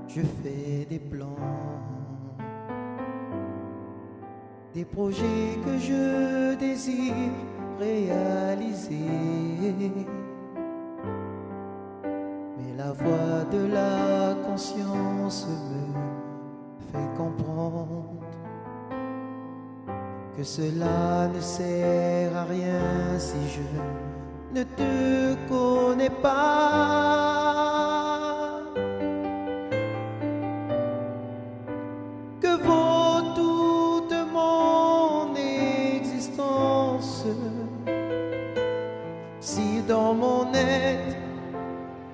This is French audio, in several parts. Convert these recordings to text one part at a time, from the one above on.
je fais des plans, des projets que je désire réaliser. Mais la voix de la conscience me fait comprendre que cela ne sert à rien si je ne te connais pas. Que vaut toute mon existence si dans mon être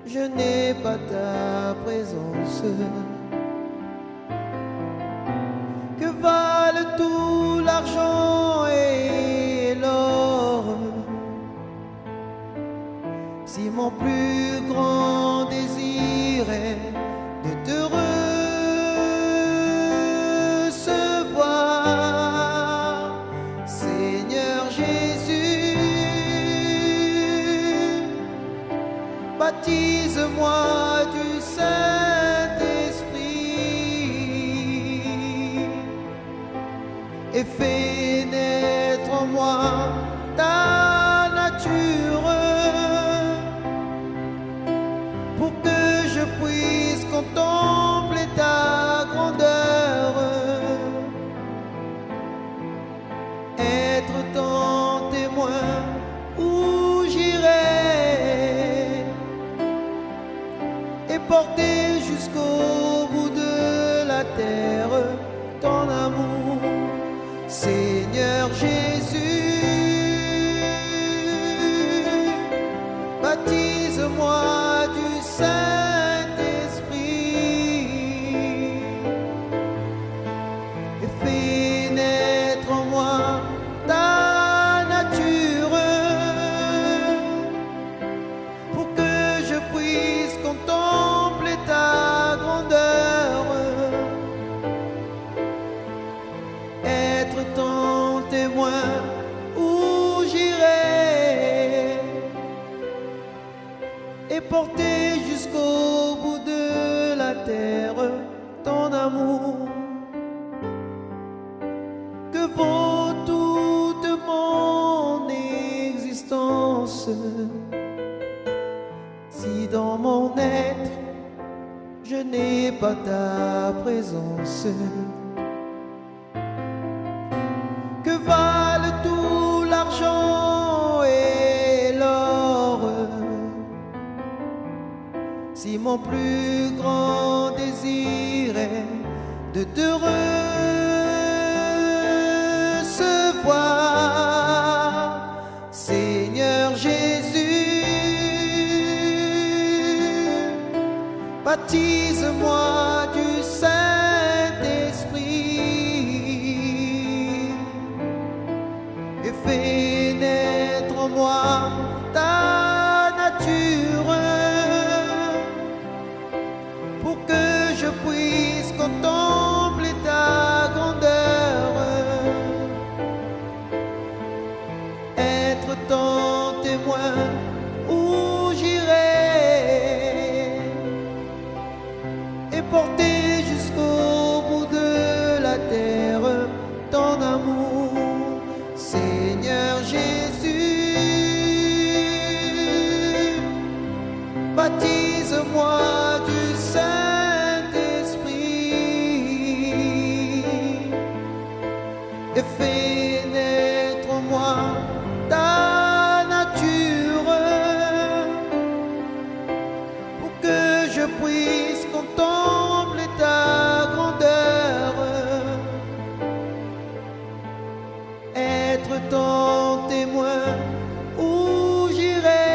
je n'ai pas ta présence? Que valent tout l'argent et l'or si mon plus grand désir est de te recevoir, Seigneur Jésus? Baptise-moi du Saint-Esprit et fais naître en moi ta nature, pour que je puisse contempler ta grandeur, être ton témoin où j'irai et porter jusqu'au bout de la terre ton amour, Seigneur Jésus. Baptise-moi du Saint-Esprit et fais naître en moi ta nature, pour que je puisse contempler ta grandeur, être ton témoin où j'irai et porter jusqu'au bout de la terre ton amour. Que vaut toute mon existence si dans mon être je n'ai pas ta présence? Que valent tout l'argent et l'or si mon plus grand désir est de te recevoir, Seigneur Jésus? Baptise-moi du Saint-Esprit et fais naître en moi ta nature, pour que je puisse contempler ta grandeur, être ton témoin où j'irai et porter jusqu'au bout de la terre ton amour, Seigneur Jésus. Baptise-moi du Saint-Esprit et fais naître en moi ta nature, pour que je puisse contempler ta grandeur, être ton témoin où j'irai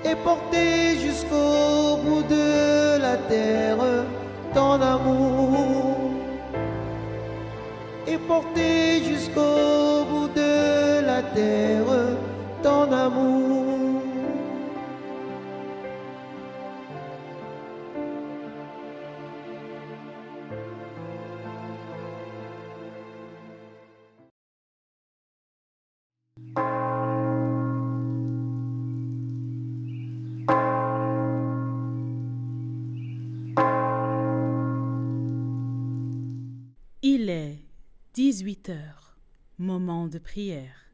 et porter jusqu'au bout de la terre ton amour, et porter jusqu'au bout de la terre ton amour. Il est 18 heures, moment de prière.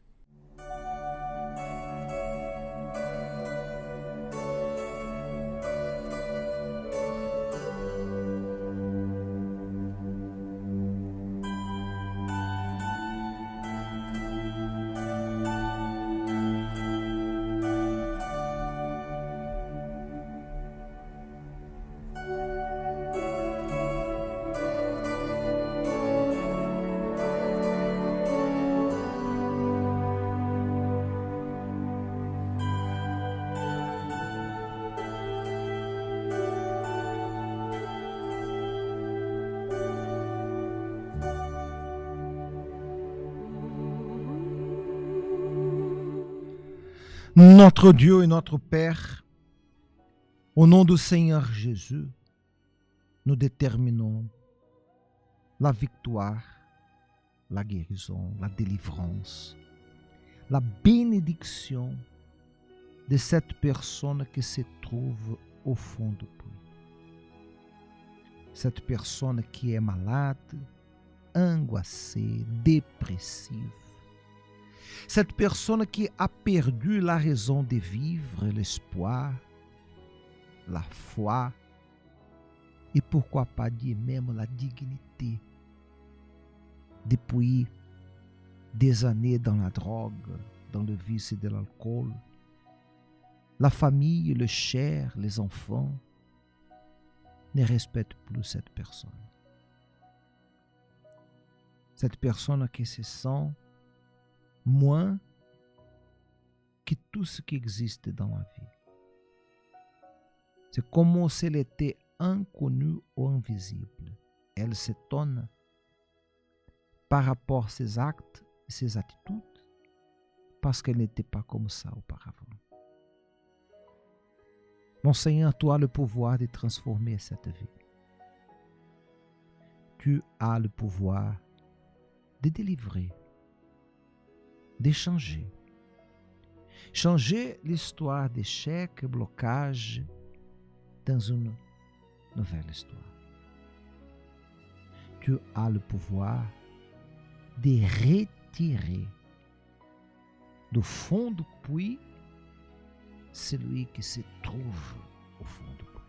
Notre Dieu et notre Père, au nom du Seigneur Jésus, nous déterminons la victoire, la guérison, la délivrance, la bénédiction de cette personne qui se trouve au fond du puits. Cette personne qui est malade, angoissée, dépressive. Cette personne qui a perdu la raison de vivre, l'espoir, la foi et pourquoi pas dire même la dignité. Depuis des années dans la drogue, dans le vice de l'alcool, la famille, le cher, les enfants ne respectent plus cette personne. Cette personne qui se sent moins que tout ce qui existe dans la vie. C'est comme si elle était inconnue ou invisible. Elle s'étonne par rapport à ses actes et ses attitudes parce qu'elle n'était pas comme ça auparavant. Mon Seigneur, tu as le pouvoir de transformer cette vie. Tu as le pouvoir de délivrer, de changer. Changer l'histoire d'échec, blocage dans une nouvelle histoire. Tu as le pouvoir de retirer du fond du puits celui qui se trouve au fond du puits.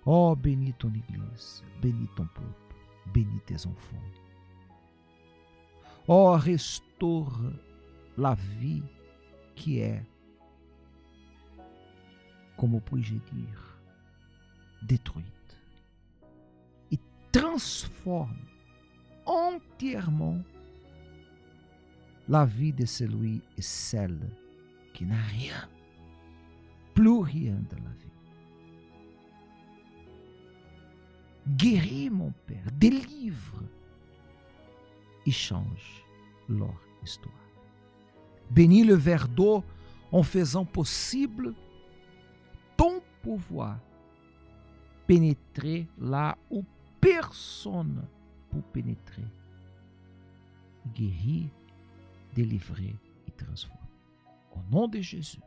Oh, bénis ton Église, bénis ton peuple, bénis tes enfants. Oh, restaure la vie qui est, comment puis-je dire, détruite. Et transforme entièrement la vie de celui et celle qui n'a rien, plus rien de la vie. Guéris, mon Père, délivre et change leur histoire. Bénis le verre d'eau en faisant possible ton pouvoir pénétrer là où personne peut pénétrer. Guérir, délivrer et transformer. Au nom de Jésus.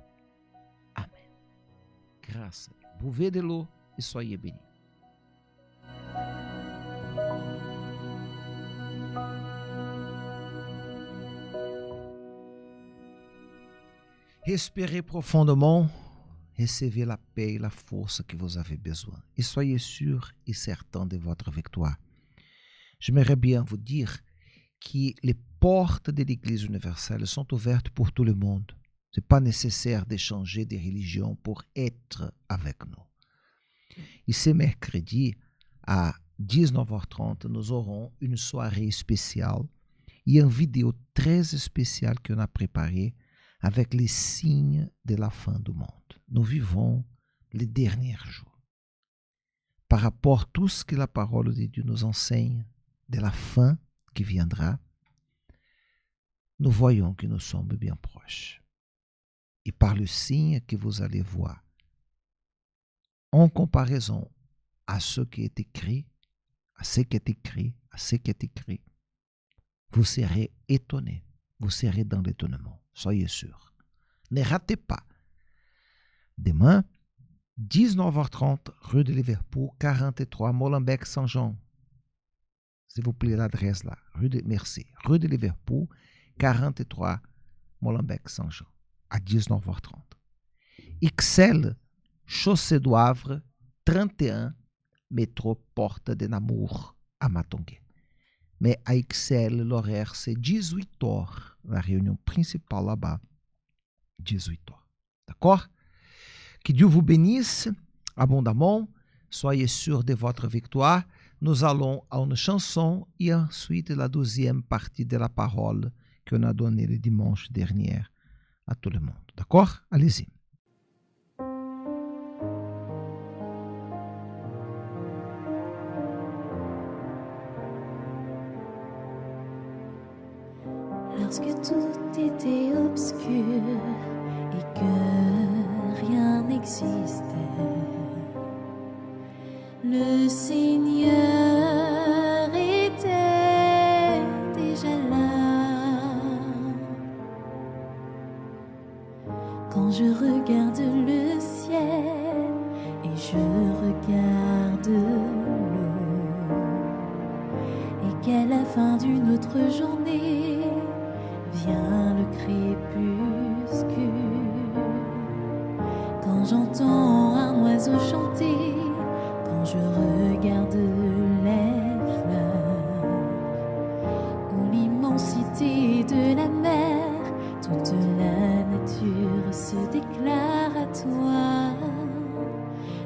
Amen. Grâce. Buvez de l'eau et soyez bénis. Respirez profondément, recevez la paix et la force que vous avez besoin. Et soyez sûrs et certains de votre victoire. J'aimerais bien vous dire que les portes de l'Église universelle sont ouvertes pour tout le monde. Ce n'est pas nécessaire de changer de religion pour être avec nous. Et ce mercredi, à 19h30, nous aurons une soirée spéciale et une vidéo très spéciale qu'on a préparée avec les signes de la fin du monde. Nous vivons les derniers jours. Par rapport à tout ce que la parole de Dieu nous enseigne de la fin qui viendra, nous voyons que nous sommes bien proches. Et par le signe que vous allez voir, en comparaison à ce qui est écrit, vous serez étonnés. Vous serez dans l'étonnement. Soyez sûrs. Ne ratez pas. Demain, 19h30, rue de Liverpool, 43, Molenbeek, Saint-Jean. S'il vous plaît, l'adresse là, merci, rue de Liverpool, 43 Molenbeek Saint-Jean, à 19h30. XL, Chaussée du Havre, 31, métro Porte de Namur, à Matongué. Mais à XL, l'horaire, c'est 18h, la réunion principale là-bas, 18h. D'accord? Que Dieu vous bénisse abondamment. Soyez sûrs de votre victoire. Nous allons à une chanson et ensuite la deuxième partie de la parole qu'on a donnée le dimanche dernier à tout le monde. D'accord? Allez-y. Lorsque tout était obscur et que rien n'existait, le Seigneur était déjà là. Quand je regarde le ciel et je regarde l'eau, et qu'à la fin d'une autre journée vient le crépuscule, quand j'entends un oiseau chanter, quand je regarde les fleurs ou l'immensité de la mer, toute la nature se déclare à toi.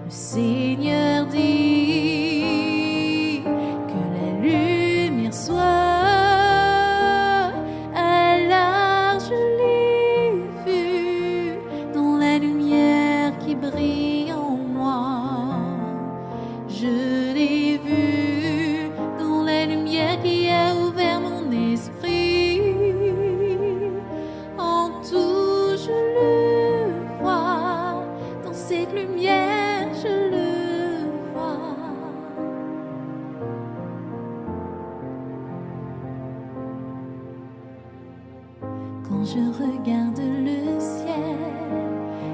Le Seigneur dit que la lumière soit. Brille en moi, je l'ai vu dans la lumière qui a ouvert mon esprit. En tout je le vois, dans cette lumière je le vois. Quand je regarde le ciel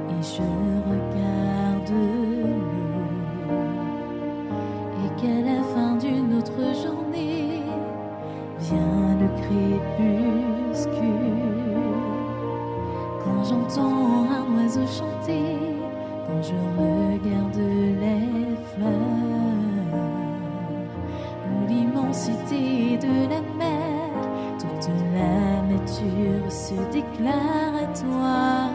et je regarde l'eau, et qu'à la fin d'une autre journée vient le crépuscule, quand j'entends un oiseau chanter, quand je regarde les fleurs ou l'immensité de la mer, toute la nature se déclare à toi.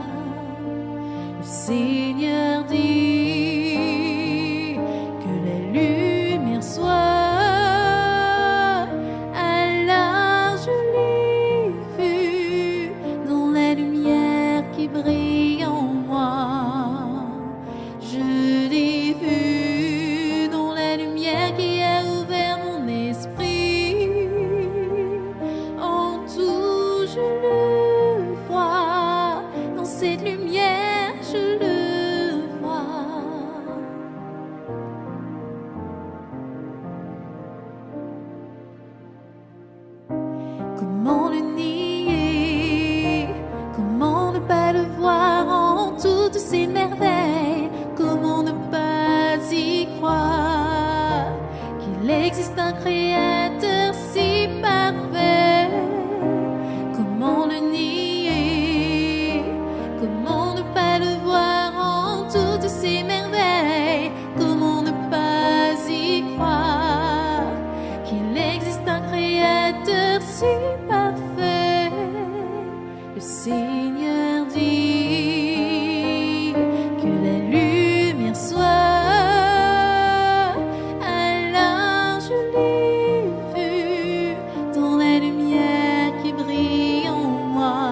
Le Seigneur dit que la lumière soit. Alors je l'ai vu dans la lumière qui brille en moi. Je l'ai vu dans la lumière qui a ouvert mon esprit. En tout je le vois dans cette lumière. Je le vois. Comment le nier? Comment ne pas le voir en toutes ses merveilles? Comment ne pas y croire qu'il existe un créateur si parfait? Comment le nier? Comment ne pas le voir en toutes ses merveilles? Comment ne pas y croire qu'il existe un créateur si parfait? Le Seigneur dit que la lumière soit. Alors je l'ai vu dans la lumière qui brille en moi.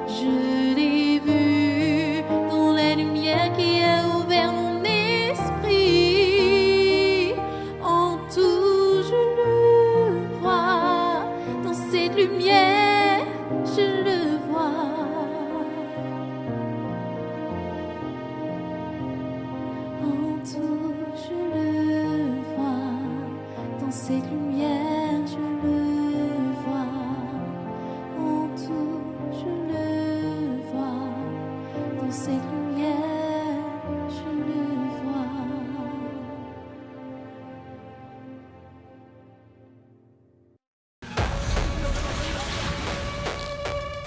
Je l'ai vu dans la lumière qui a ouvert mon esprit. En tout je le vois, dans cette lumière je le vois. En tout je le vois, dans cette lumière je le vois. En tout je le vois, dans cette lumière je le vois.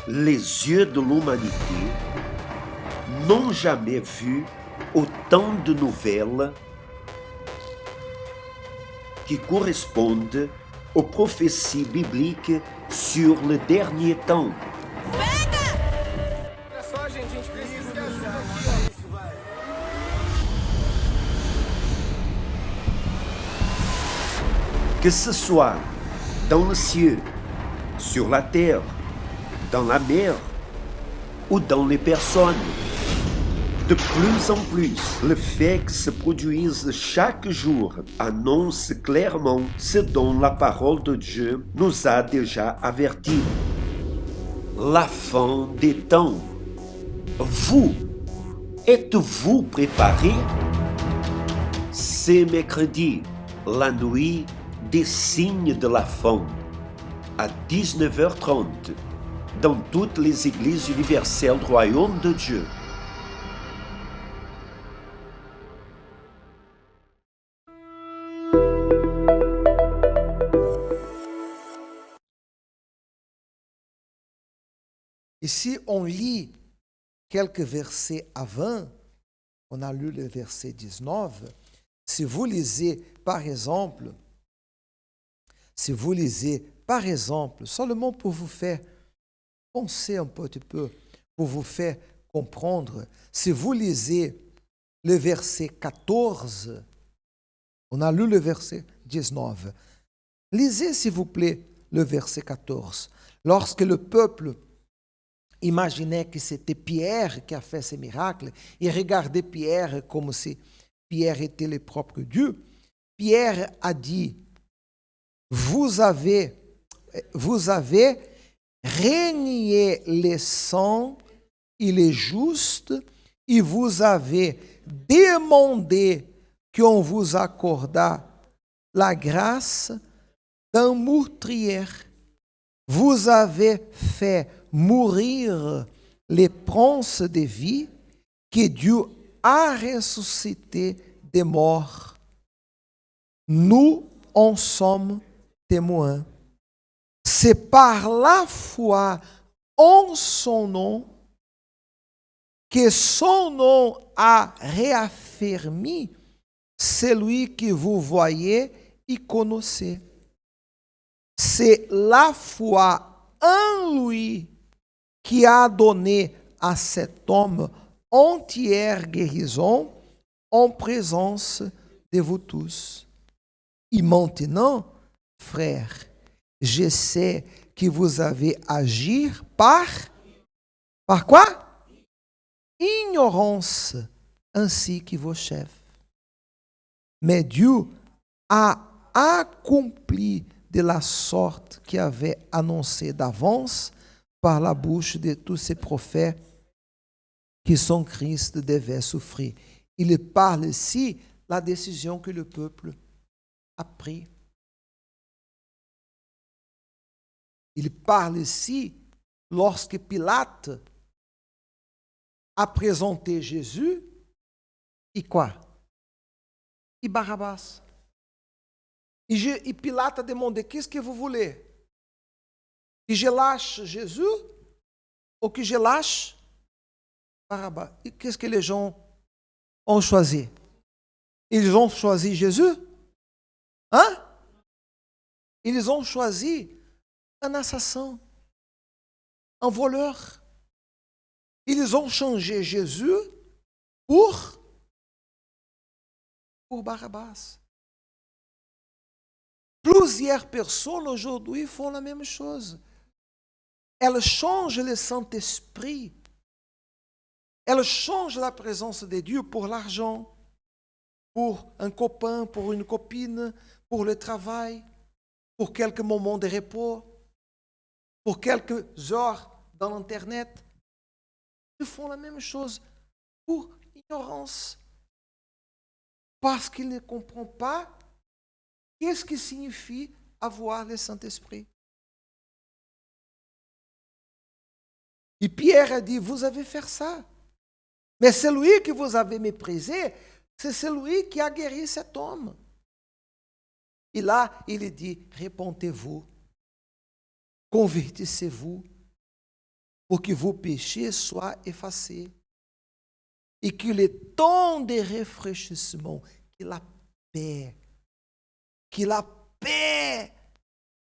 les yeux de l'humanité n'ont jamais vu autant de nouvelles qui correspondent aux prophéties bibliques sur le dernier temps. Olha só, gente, a gente precisa de ajuda aqui, ó. Que ce soit dans le ciel, sur la terre, dans la mer ou dans les personnes. De plus en plus, le fait que se produise chaque jour annonce clairement ce dont la parole de Dieu nous a déjà avertis. La fin des temps. Vous, êtes-vous préparés? C'est mercredi, la nuit des signes de la fin, à 19h30, dans toutes les églises universelles du Royaume de Dieu. Et si on lit quelques versets avant, on a lu le verset 19, si vous lisez par exemple, seulement pour vous faire penser un petit peu, pour vous faire comprendre, si vous lisez le verset 14, on a lu le verset 19, lisez s'il vous plaît le verset 14. Lorsque le peuple imaginait que c'était Pierre qui a fait ces miracles, et regardait Pierre comme si Pierre était le propre Dieu, Pierre a dit, vous avez renié les saints et les justes, et vous avez demandé qu'on vous accordât la grâce d'un meurtrier. Vous avez fait mourir les princes de vie que Dieu a ressuscité des morts. Nous en sommes témoins. C'est par la foi en son nom que son nom a réaffirmé celui que vous voyez et connaissez. C'est la foi en lui qui a donné à cet homme entière guérison en présence de vous tous. Et maintenant, frères, je sais que vous avez agi par quoi? Ignorance, ainsi que vos chefs. Mais Dieu a accompli de la sorte qu'il avait annoncé d'avance par la bouche de tous ces prophètes que son Christ devait souffrir. Il parle ici de la décision que le peuple a prise. Il parle ici lorsque Pilate a présenté Jésus et quoi? Et Barabbas. Et Pilate a demandé, qu'est-ce que vous voulez? Que je lâche Jésus ou que je lâche Barabbas? Et qu'est-ce que les gens ont choisi? Ils ont choisi Jésus? Hein? Ils ont choisi un assassin, un voleur. Ils ont changé Jésus pour Barabbas. Plusieurs personnes aujourd'hui font la même chose. Elles changent le Saint-Esprit. Elles changent la présence de Dieu pour l'argent, pour un copain, pour une copine, pour le travail, pour quelques moments de repos, pour quelques heures dans l'Internet. Ils font la même chose pour ignorance. Parce qu'ils ne comprennent pas qu'est-ce que signifie avoir le Saint-Esprit. Et Pierre a dit, vous avez fait ça. Mais celui que vous avez méprisé, c'est celui qui a guéri cet homme. Et là, il dit, répondez-vous, convertissez-vous pour que vos péchés soient effacés et que le temps de rafraîchissement, que la paix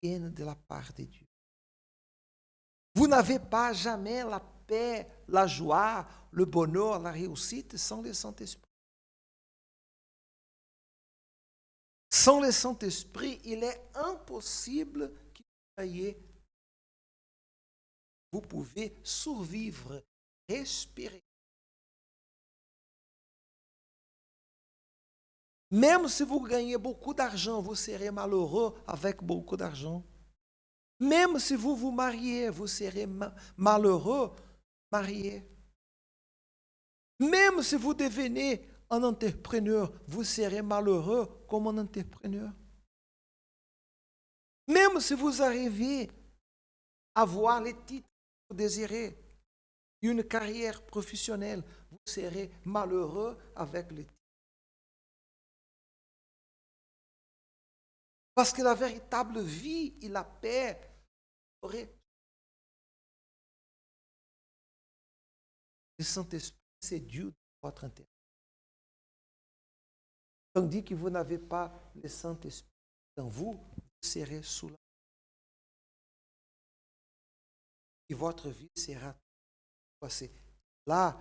vienne de la part de Dieu. Vous n'avez pas jamais la paix, la joie, le bonheur, la réussite sans le Saint-Esprit. Sans le Saint-Esprit, il est impossible que vous pouvez survivre, respirer. Même si vous gagnez beaucoup d'argent, vous serez malheureux avec beaucoup d'argent. Même si vous vous mariez, vous serez malheureux marié. Même si vous devenez un entrepreneur, vous serez malheureux comme un entrepreneur. Même si vous arrivez à avoir les titres que vous désirez, une carrière professionnelle, vous serez malheureux avec les titres. Parce que la véritable vie et la paix auraient. Le Saint-Esprit, c'est Dieu dans votre intérieur. Tandis que vous n'avez pas le Saint-Esprit dans vous, vous serez sous la. Et votre vie sera passée. Là,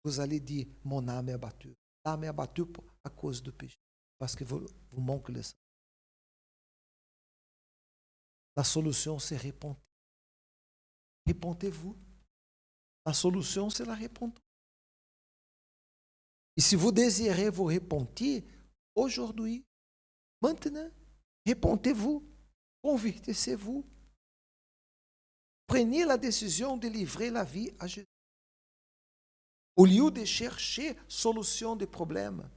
vous allez dire, mon âme est abattue. L'âme est abattue à cause du péché. Parce que vous manquez le Saint-Esprit. La solution, c'est repentir. Repentez-vous. La solution, c'est la repentance. Et si vous désirez vous repentir, aujourd'hui, maintenant, repentez-vous, convertissez-vous. Prenez la décision de livrer la vie à Jésus. Au lieu de chercher solution des problèmes,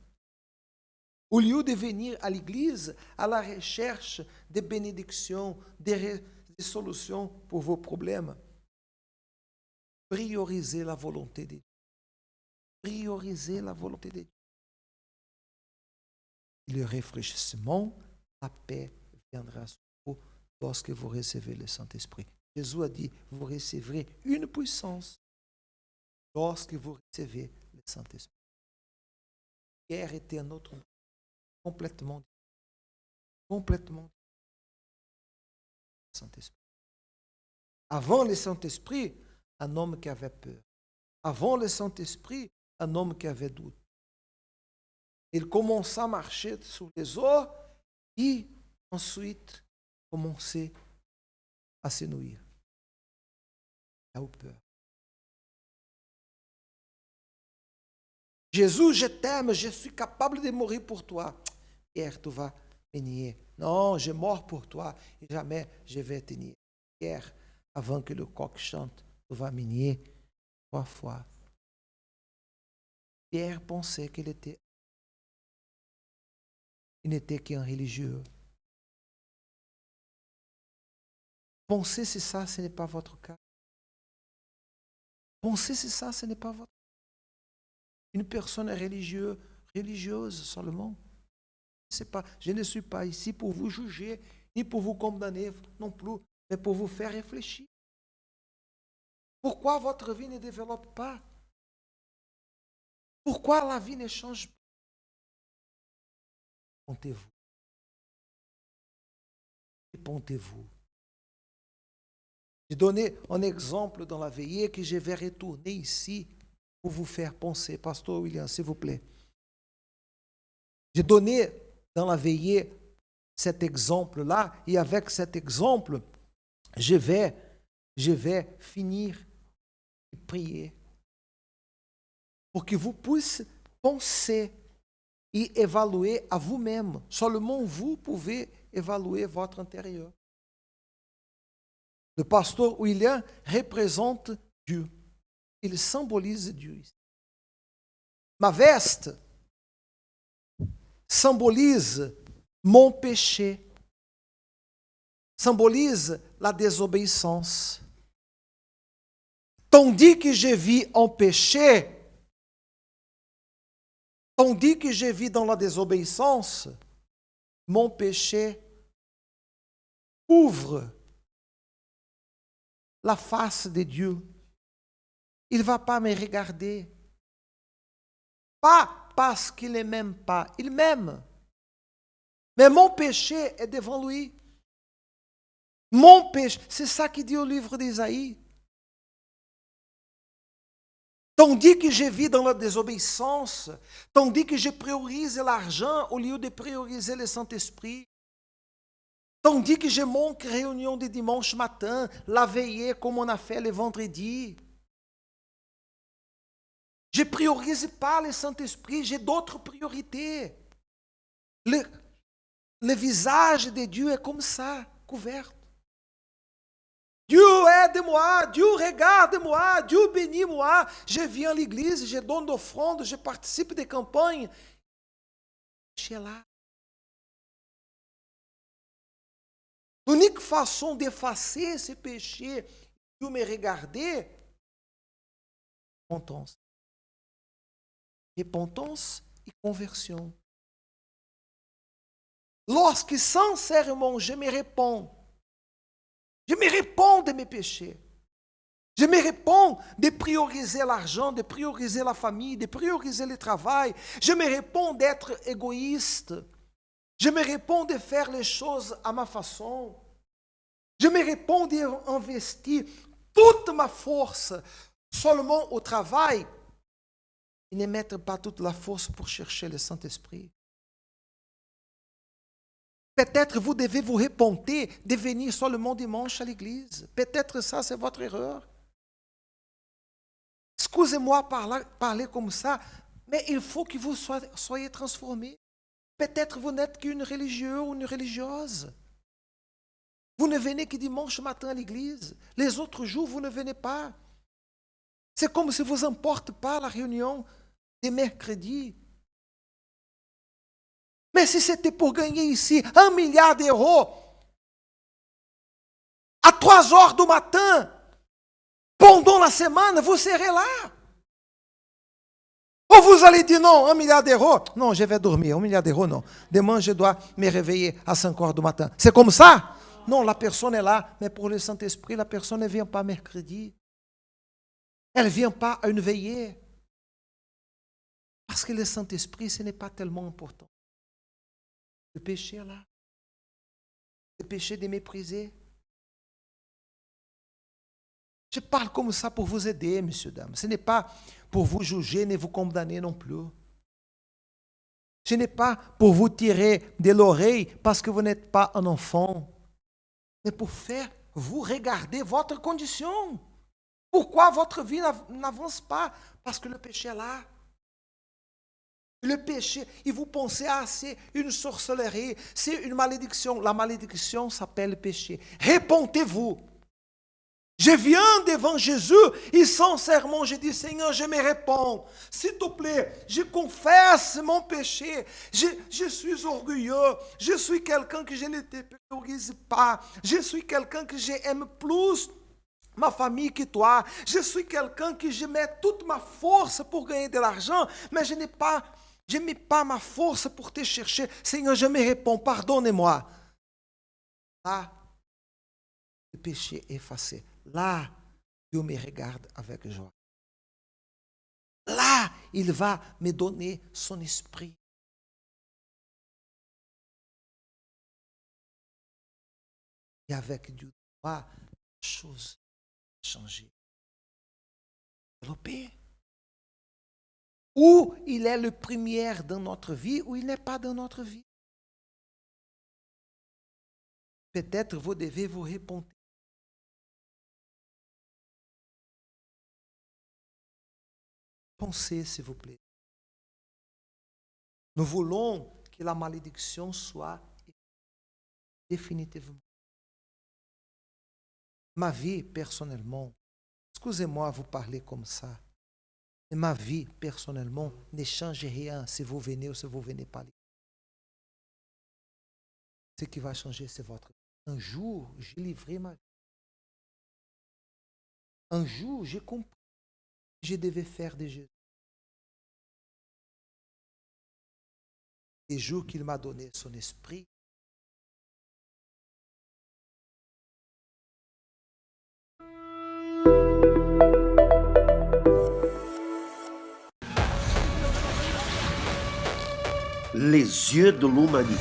au lieu de venir à l'église à la recherche de bénédictions, de solutions pour vos problèmes, priorisez la volonté de Dieu. Priorisez la volonté de Dieu. Le rafraîchissement, la paix viendra sur vous lorsque vous recevez le Saint-Esprit. Jésus a dit, vous recevrez une puissance lorsque vous recevez le Saint-Esprit. Hier était un autre monde, complètement Saint-Esprit. Avant le Saint-Esprit, un homme qui avait peur. Avant le Saint-Esprit, un homme qui avait doute. Il commença à marcher sur les eaux et ensuite commençait à se noyer. Il a eu peur. Jésus, je t'aime, je suis capable de mourir pour toi. Pierre, tu vas me nier. Non, je mors pour toi et jamais je vais te nier. Pierre, avant que le coq chante, tu vas me nier 3 fois. Pierre pensait qu'il n'était qu'un religieux. Pensez si ça, ce n'est pas votre cas. Pensez si ça, ce n'est pas votre cas. Une personne religieuse seulement. Je ne suis pas ici pour vous juger, ni pour vous condamner non plus, mais pour vous faire réfléchir. Pourquoi votre vie ne développe pas? Pourquoi la vie ne change pas? Repentez-vous. Repentez-vous. J'ai donné un exemple dans la veillée que je vais retourner ici pour vous faire penser. Pasteur William, s'il vous plaît. J'ai donné dans la veillée cet exemple-là et avec cet exemple, je vais finir et prier pour que vous puissiez penser et évaluer à vous-même. Seulement vous pouvez évaluer votre intérieur. Le pasteur William représente Dieu. Il symbolise Dieu. Ma veste symbolise mon péché, symbolise la désobéissance. Tandis que je vis en péché, tandis que je vis dans la désobéissance, mon péché ouvre la face de Dieu Il ne va pas me regarder. Pas parce qu'il ne m'aime pas. Il m'aime. Mais mon péché est devant lui. Mon péché, c'est ça qu'il dit au livre d'Ésaïe. Tandis que je vis dans la désobéissance, tandis que je priorise l'argent au lieu de prioriser le Saint-Esprit, tandis que je manque réunion de dimanche matin, la veillée comme on a fait le vendredi, je ne priorise pas le Saint-Esprit, j'ai d'autres priorités. Le visage de Dieu est comme ça, couvert. Dieu aide-moi, Dieu regarde-moi, Dieu bénit-moi. Je viens à l'église, je donne d'offrandes, je participe des campagnes. Je suis là. L'unique façon d'effacer ce péché, Dieu me regarder, repentance. Repentance et conversion. Lorsque sincèrement je me réponds de mes péchés, je me réponds de prioriser l'argent, de prioriser la famille, de prioriser le travail, je me réponds d'être égoïste, je me réponds de faire les choses à ma façon, je me réponds d'investir toute ma force seulement au travail et ne mettre pas toute la force pour chercher le Saint-Esprit. Peut-être vous devez vous repentir de venir seulement dimanche à l'église. Peut-être ça, c'est votre erreur. Excusez-moi parler comme ça, mais il faut que vous soyez transformés. Peut-être vous n'êtes qu'une religieuse ou une religieuse. Vous ne venez que dimanche matin à l'église. Les autres jours, vous ne venez pas. C'est comme si vous n'importe pas la réunion de mercredi. Mais si c'était pour gagner ici 1 milliard d'euros, à 3 heures du matin, pendant la semaine, vous serez là. Ou vous allez dire non, 1 milliard d'euros, non, je vais dormir, 1 milliard d'euros, non. Demain, je dois me réveiller à 5 heures du matin. C'est comme ça? Non, la personne est là, mais pour le Saint-Esprit, la personne ne vient pas mercredi. Elle ne vient pas à une veillée. Parce que le Saint-Esprit, ce n'est pas tellement important. Le péché est là. Le péché de mépriser. Je parle comme ça pour vous aider, messieurs, dames. Ce n'est pas pour vous juger ni vous condamner non plus. Ce n'est pas pour vous tirer de l'oreille parce que vous n'êtes pas un enfant. Mais pour faire vous regarder votre condition. Pourquoi votre vie n'avance pas? Parce que le péché est là. Le péché, et vous pensez, c'est une sorcellerie, c'est une malédiction. La malédiction s'appelle péché. Repentez-vous. Je viens devant Jésus et sincèrement, je dis, Seigneur, je me réponds. S'il te plaît, je confesse mon péché. Je suis orgueilleux. Je suis quelqu'un que je ne te priorise pas. Je suis quelqu'un que j'aime plus ma famille que toi. Je suis quelqu'un que je mets toute ma force pour gagner de l'argent, mais je ne mets pas ma force pour te chercher. Seigneur, je me réponds, pardonnez-moi. Là, le péché est effacé. Là, Dieu me regarde avec joie. Là, il va me donner son esprit. Et avec Dieu, la chose changer. Développer. Ou il est le premier dans notre vie, ou il n'est pas dans notre vie. Peut-être vous devez vous répondre. Pensez, s'il vous plaît. Nous voulons que la malédiction soit définitivement. Ma vie, personnellement, excusez-moi de vous parler comme ça, mais ma vie, personnellement, ne change rien si vous venez ou si vous ne venez pas. Ce qui va changer, c'est votre vie. Un jour, j'ai livré ma vie. Un jour, j'ai compris que je devais faire de Jésus. Les jours qu'il m'a donné son esprit, Les yeux de l'humanité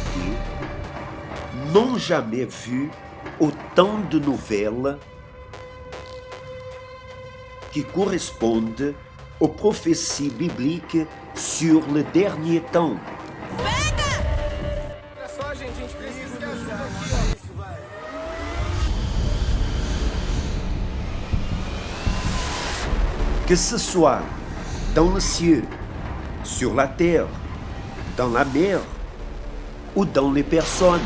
n'ont jamais vu autant de nouvelles qui correspondent aux prophéties bibliques sur le dernier temps. Olha só, gente, a gente precisa de ajuda aqui, ó. Isso, vai. Que ce soit dans le ciel, sur la terre, dans la mer ou dans les personnes,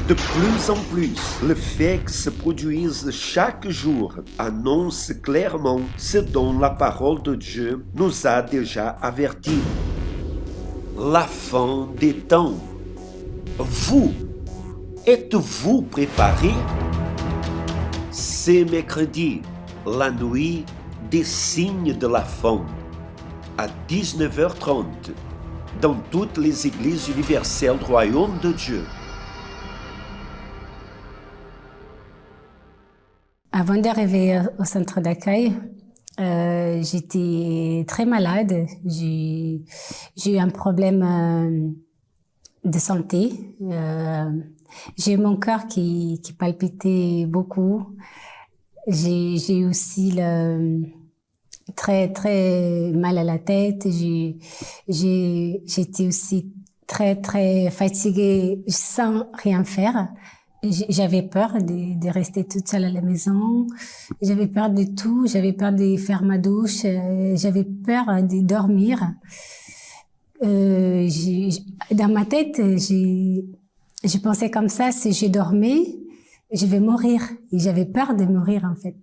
de plus en plus, le fait que se produise chaque jour annonce clairement ce dont la parole de Dieu nous a déjà avertis. La fin des temps. Vous, êtes-vous préparés? C'est mercredi, la nuit des signes de la fin, à 19h30, dans toutes les églises universelles du Royaume de Dieu. Avant d'arriver au centre d'accueil, j'étais très malade. J'ai eu un problème de santé. J'ai eu mon cœur qui palpitait beaucoup. J'ai eu aussi très très mal à la tête. J'étais aussi très très fatiguée sans rien faire. J'avais peur de rester toute seule à la maison. J'avais peur de tout. J'avais peur de faire ma douche. J'avais peur de dormir. Dans ma tête, je pensais comme ça, si je dormais, je vais mourir. Et j'avais peur de mourir, en fait.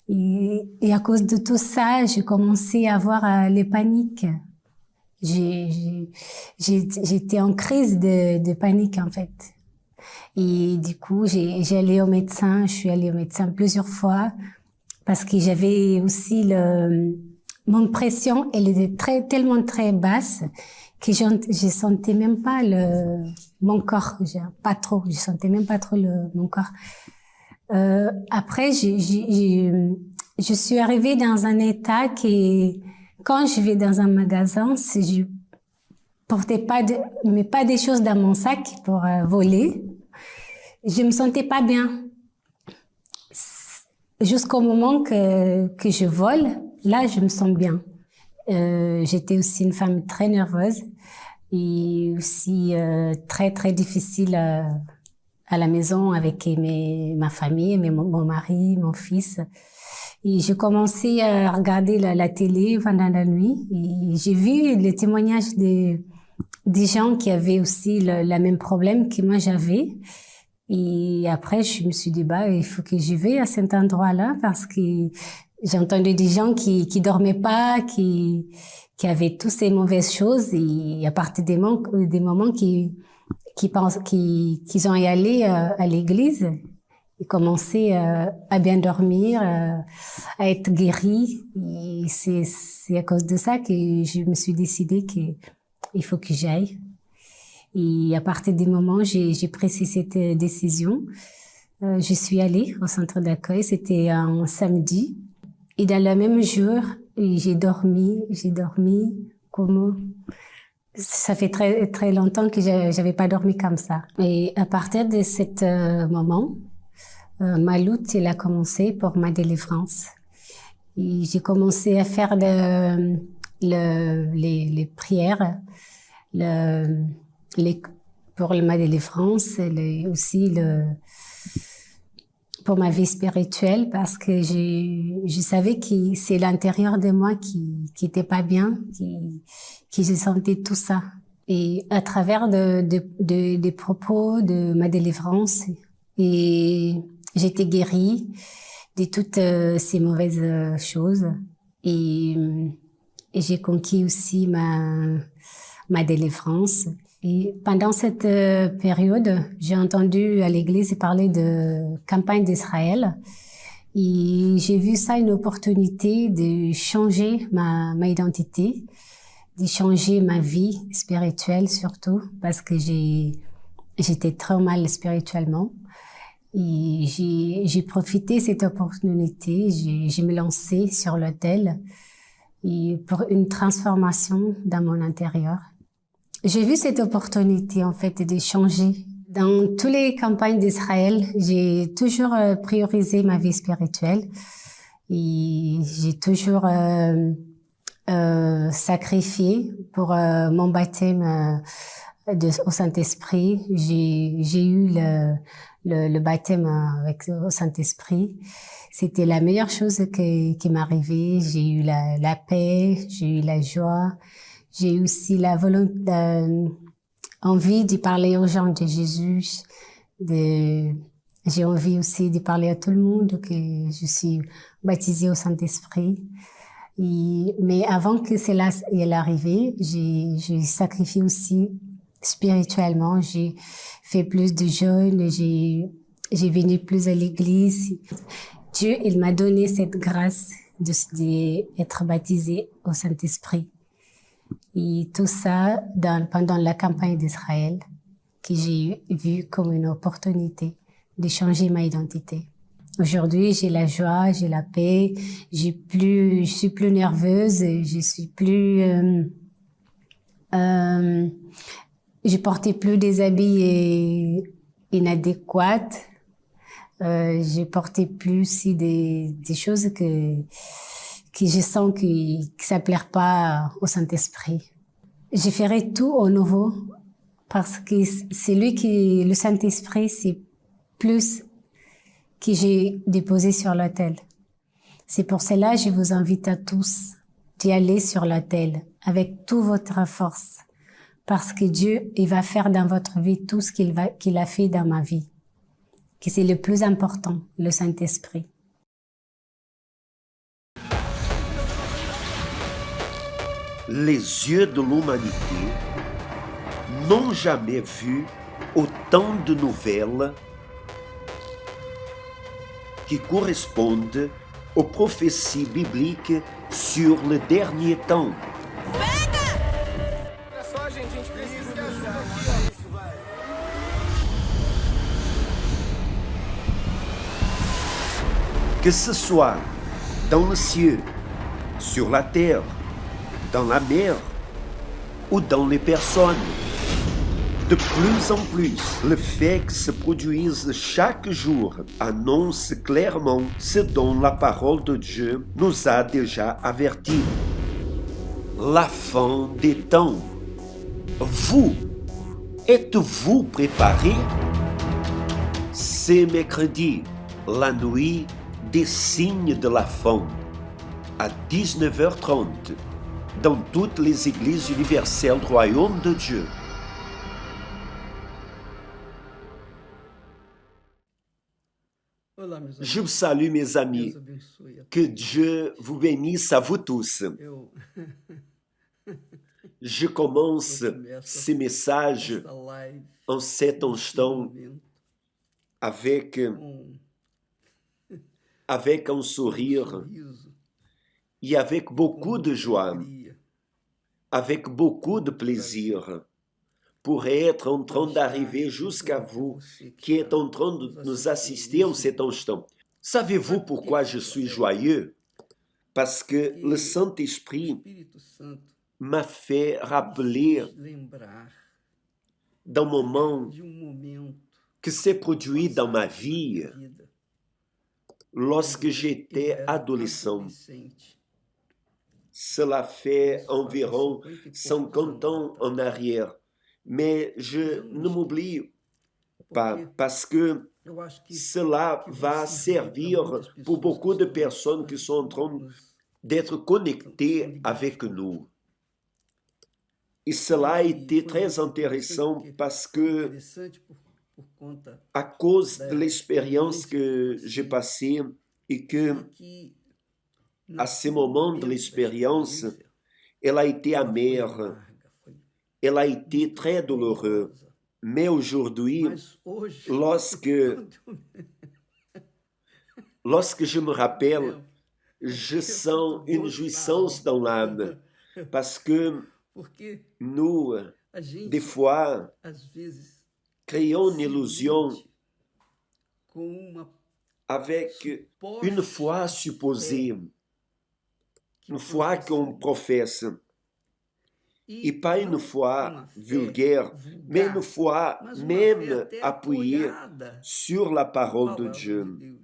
Et à cause de tout ça, j'ai commencé à avoir les paniques. J'étais en crise de panique, en fait. Et du coup, j'ai allé au médecin. Je suis allée au médecin plusieurs fois parce que j'avais aussi mon pression, elle était tellement très basse que je sentais même pas mon corps. Pas trop. Je sentais même pas trop mon corps. Après, je suis arrivée dans un état qui, quand je vais dans un magasin, si je portais pas des choses dans mon sac pour voler, je me sentais pas bien. Jusqu'au moment que je vole, là, je me sens bien. J'étais aussi une femme très nerveuse et aussi très, très difficile à la maison avec ma famille, mon mari, mon fils. Et j'ai commencé à regarder la télé pendant la nuit et j'ai vu les témoignages des gens qui avaient aussi le même problème que moi j'avais. Et après, je me suis dit, il faut que j'y vais à cet endroit-là parce que j'ai entendu des gens qui dormaient pas, qui avaient toutes ces mauvaises choses et à partir des moments qui pensent qu'ils ont y aller à l'église, ils commençaient à bien dormir, à être guéris. Et c'est à cause de ça que je me suis décidée qu'il faut que j'aille. Et à partir du moment où j'ai pris cette décision, je suis allée au centre d'accueil. C'était un samedi. Et dans le même jour, j'ai dormi comme... Ça fait très, très longtemps que j'avais pas dormi comme ça. Et à partir de cet moment, ma lutte, elle a commencé pour ma délivrance. Et j'ai commencé à faire les prières, pour ma délivrance, aussi pour ma vie spirituelle, parce que je savais que c'est l'intérieur de moi qui était pas bien, qui je sentais tout ça. Et à travers des propos de ma délivrance, et j'étais guérie de toutes ces mauvaises choses. Et j'ai conquis aussi ma délivrance. Et pendant cette période, j'ai entendu à l'église parler de campagne d'Israël. Et j'ai vu ça une opportunité de changer ma identité, de changer ma vie spirituelle surtout, parce que j'étais très mal spirituellement. Et j'ai profité de cette opportunité, j'ai me lancé sur l'autel et pour une transformation dans mon intérieur. j'ai vu cette opportunité en fait de changer. Dans toutes les campagnes d'Israël, j'ai toujours priorisé ma vie spirituelle et j'ai toujours sacrifié pour mon baptême au Saint-Esprit. J'ai eu le baptême au Saint-Esprit. C'était la meilleure chose qui m'est arrivée. J'ai eu la paix, j'ai eu la joie. J'ai eu aussi la volonté, envie de parler aux gens de Jésus. J'ai envie aussi de parler à tout le monde que je suis baptisée au Saint-Esprit. Mais avant que cela soit arrivé, j'ai sacrifié aussi spirituellement. J'ai fait plus de jeûnes, j'ai venu plus à l'église. Dieu, il m'a donné cette grâce d'être baptisée au Saint-Esprit. Et tout ça pendant la campagne d'Israël, que j'ai vu comme une opportunité de changer ma identité. Aujourd'hui, j'ai la joie, j'ai la paix, je suis plus nerveuse, je suis plus, je portais plus des habits inadéquats. Je portais plus aussi des choses que je sens que ça plaire pas au Saint-Esprit. Je ferai tout au nouveau parce que c'est le Saint-Esprit, c'est plus que j'ai déposé sur l'autel. C'est pour cela que je vous invite à tous d'y aller sur l'autel avec toute votre force parce que Dieu, il va faire dans votre vie tout ce qu'il a fait dans ma vie. Que c'est le plus important, le Saint-Esprit. Les yeux de l'humanité n'ont jamais vu autant de nouvelles qui correspondent aux prophéties bibliques sur le dernier temps. Olha só, gente, a gente precisa de ajuda aqui, ó. Isso, vai. Que ce soit dans le ciel, sur la terre, dans la mer ou dans les personnes. De plus en plus, le fait que se produise chaque jour annonce clairement ce dont la parole de Dieu nous a déjà avertis. La fin des temps. Vous, êtes-vous préparés? C'est mercredi, la nuit des signes de la fin, à 19h30, dans toutes les églises universelles du Royaume de Dieu. Olá, meus Je vous salue, mes amis. Deus abençoe a Que Dieu vous bénisse à vous tous. eu Je commence ces messages esta live en cet instant momento avec, com avec un sourire sorriso, et avec com beaucoup de joie, alegria, avec beaucoup de plaisir pour être en train d'arriver jusqu'à vous qui êtes en train de nous assister en cet instant. Savez-vous pourquoi je suis joyeux? Parce que le o Saint-Esprit Espírito Santo m'a fait rappeler lembrar d'un moment de momento que s'est produit dans ma vie da vida lorsque j'étais era adolescent. adolescente. Cela fait Isso environ faz 50 e poucos 50 ans anos en arrière. Mais je ne m'oublie pas Porque parce que eu acho que cela va servir pour beaucoup de personnes qui sont en train d'être connectées avec nous. Et cela a été très intéressant parce que, interessante por conta à cause de l'expérience que j'ai passée et que, que à ce moment de l'expérience, elle a été amère, elle a été très douloureuse. Mais aujourd'hui, lorsque je me rappelle, je sens une jouissance dans l'âme parce que Porque nous, a gente, des fois, às vezes, créons une illusion se com uma avec suposta une foi supposée, que une foi qu'on professe. et pas une não foi uma fé vulgaire, mais une vulgar, foi mas uma fé même até appuyée apoiada sur la na parole de palavra de Dieu. Deus.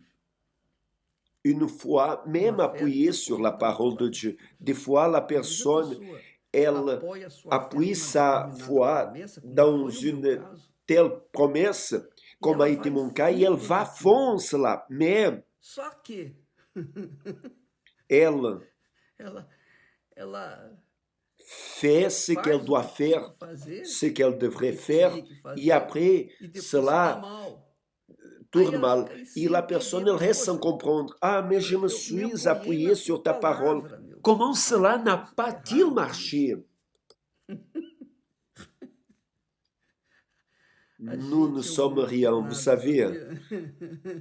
Une foi même Uma fé appuyée até sur la apoiada na parole de palavra de Dieu. Deus. Des fois, la Às vezes a personne, pessoa elle apoia a sua fé appuie numa sa determinada foi promessa, como dans foi o meu une caso, telle promesse, e comme ela a été vai mon cas, et elle fundo va naquilo. fonce là. Mais Só que elle ela fait ce qu'elle faz o doit que tem faire, que fazer, ce qu'elle o devrait que faire, tinha que et fazer, après, e depois se dá cela mal. Aí tourne ela mal. fica aí Et la sem personne, entender, elle mas reste sans poxa, comprendre. Ah, mais je me eu me suis apoiei appuyé na sur tua ta parole. palavra, meu. Comment Olha cela que n'a isso tá pas-il errado, isso. marché? A Nous ne gente é sommes humano de rien, vous nada, savez. sabia?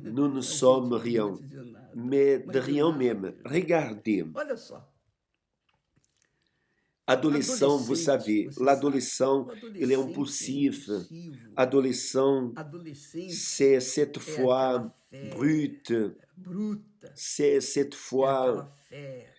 Nous ne A gente sommes é rien. humano de nada, Mais de mas de rien nada même. mesmo. Regardez. Olha só, Adolescent, vous adolescente, savez, você sabe, l'adolescent, o il est adolescente é impulsif. impulsivo, Adolescent, adolescente c'est cette é foi aquela fé brute, bruta, c'est cette é foi aquela fé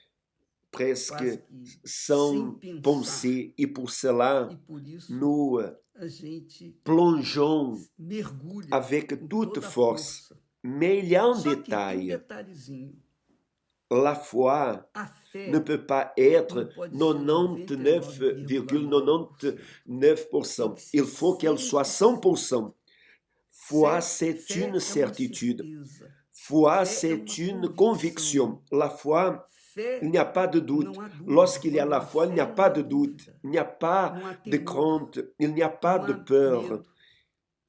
presque quase que sem sans pensar. pensée. Et pour cela, E por isso nous a gente plongeons mergulha avec com toute toda a force. força. Mais il y a un Só que tem um détail. detalhezinho. La foi A fé ne peut pas não être pode ser 99,99%. 99,99%. Il faut qu'elle soit 100%. Foi, c'est Fé é une uma certitude. certeza. Foi, Fé é c'est uma une convicção. conviction. La foi, Fé il n'y a pas de doute. não há dúvida. Lorsqu'il y a Quando la há foi, il n'y fé, a não pas há de doute. dúvida. Il n'y a pas Não há de temor. crainte. Il n'y a pas Não de há peur. medo.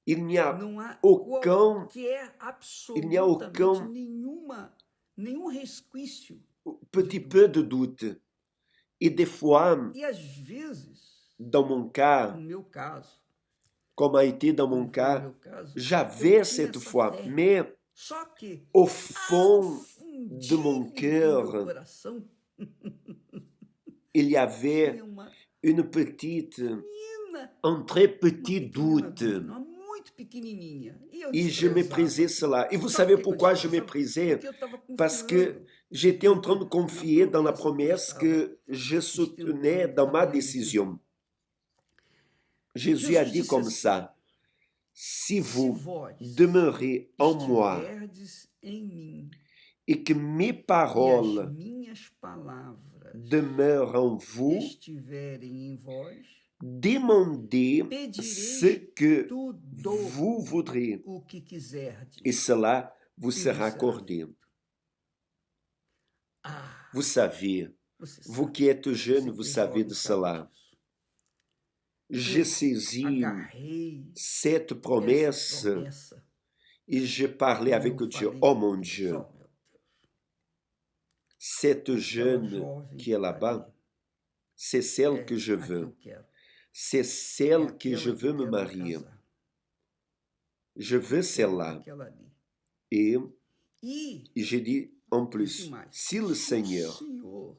Il n'y a Não há aucun, qualquer, il n'y a absolutamente aucun nenhum resquício. petit peu de doute. Et des fois, E às vezes, dans mon cas, no meu caso, comme a été dans mon como foi no cas, meu caso, j'avais eu tinha cette essa foi. fé. Mais Só que au ao fond de mon fundinho do meu cœur, coração il y avait tinha uma une petite, pequena, un très uma petit pequena doute. dúvida, uma muito pequenininha. E eu Et je méprisais desprezava. cela. Et vous Sabe savez por que eu pourquoi je desprezava? méprisais? Porque eu estava Parce que confiando j'étais en train de confier dans la na promessa promesse que eu estava que je soutenais sustentando dans na ma minha decisão. décision. Jésus Jesus a dit disse comme assim: ça, si se vous vós demeurez en moi estiverdes em mim et que mes e as paroles minhas palavras demeurent en vous, estiverem em vós, demandez ce pedireis que tudo vous voudrez o que quiserdes et cela vous e sera vos será accordé. feito. Ah, Vous savez, você vous sabe, qui êtes jeune, você vous que é savez jovem de sabe cela. disso. J'ai Eu saisi agarrei cette essa promesse promessa et je parlais e avec eu Dieu. falei Oh com mon Deus: Dieu, oh meu Deus, cette aquela jeune jovem qui est que tá là-bas, ali c'est celle é que je a que veux. eu quero, C'est é celle que je aquela que veux eu me quero me marier. casar, Je veux é celle-là. aquela ali. Et E j'ai dit en disse plus, mais, si le se o Seigneur, Senhor,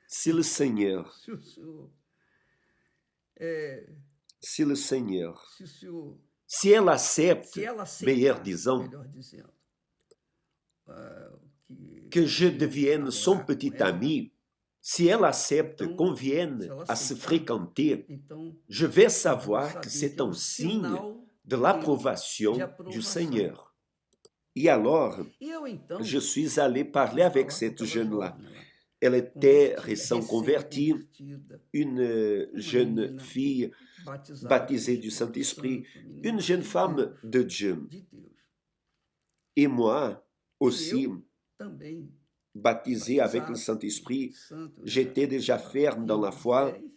si le Seigneur, se o Senhor, é, si le Seigneur, se o Senhor, si elle accepte, se ela meilleur aceitar, disant, melhor dizendo, que je eu devienne son namorar com petit ela, ami, si elle accepte então, qu'on se vienne ela à se aceitar, fréquenter, então je vais eu vou savoir que saber c'est que é un um signe sinal de de l'approbation du aprovação. Seigneur. Et alors, E eu então je suis allé parler fui avec falar com cette aquela jeune-là. jovem lá, Elle était convertida, récent convertie, recém-convertida, une uma jeune menina fille batizada baptisée com du o Espírito Saint-Esprit, Santo, uma menina une jeune de femme Deus, de Dieu. de Deus. Et moi E aussi, eu também, baptisé avec le batizado com o Saint-Esprit, Espírito Santo, eu j'étais déjà ferme dans la firme de foi fé, enfim.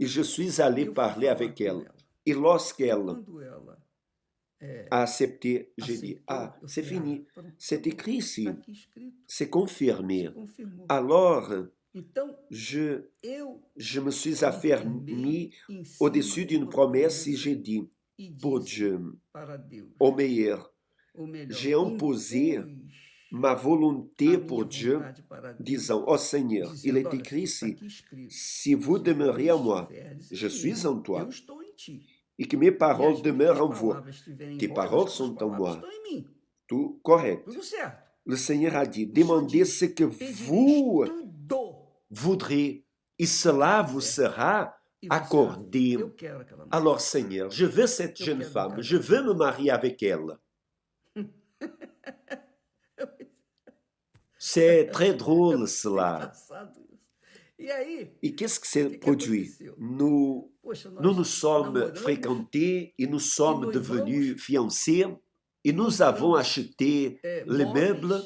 et je suis allé Eu fui parler falar avec com elle. ela. Et lorsqu'elle Quando ela a accepté, j'ai dit, aceitou, ah, eu c'est falei: ah, fini, pronto, c'est écrit ici, está aqui escrito, c'est se confirmé. confirmou. Alors, Então, je me suis me affermi firmei em au-dessus cima de d'une uma promesse et promessa j'ai dit, e pour disse Dieu, para Deus, au meilleur, ou melhor, j'ai imposé impus ma a volonté minha pour Dieu, vontade para Deus, disant, oh Seigneur, il dizendo: est olha, écrit está ici, aqui escrito, si vous se demeurez en vós moi, estiverdes je em suis mim, en toi, eu estou em ti. et que mes E paroles as minhas demeurent en vous. palavras estiverem em Tes vós, paroles as tuas sont en palavras moi. estão em mim. Tout correct. Tudo certo. Le Seigneur a dit, O Senhor demandez diz: ce que pedireis vous tudo voudrez et cela vous sera E você, accordé. eu quero aquela mulher. Alors Seigneur, je veux cette jeune femme, je veux me marier avec elle. C'est très drôle cela. Engraçado isso. E aí, Et qu'est-ce qui s'est que produit? aconteceu? Nous Poxa, nous nous sommes namoramos, fréquentés et nous sommes noivamos, devenus fiancés et nous avons acheté les móveis, meubles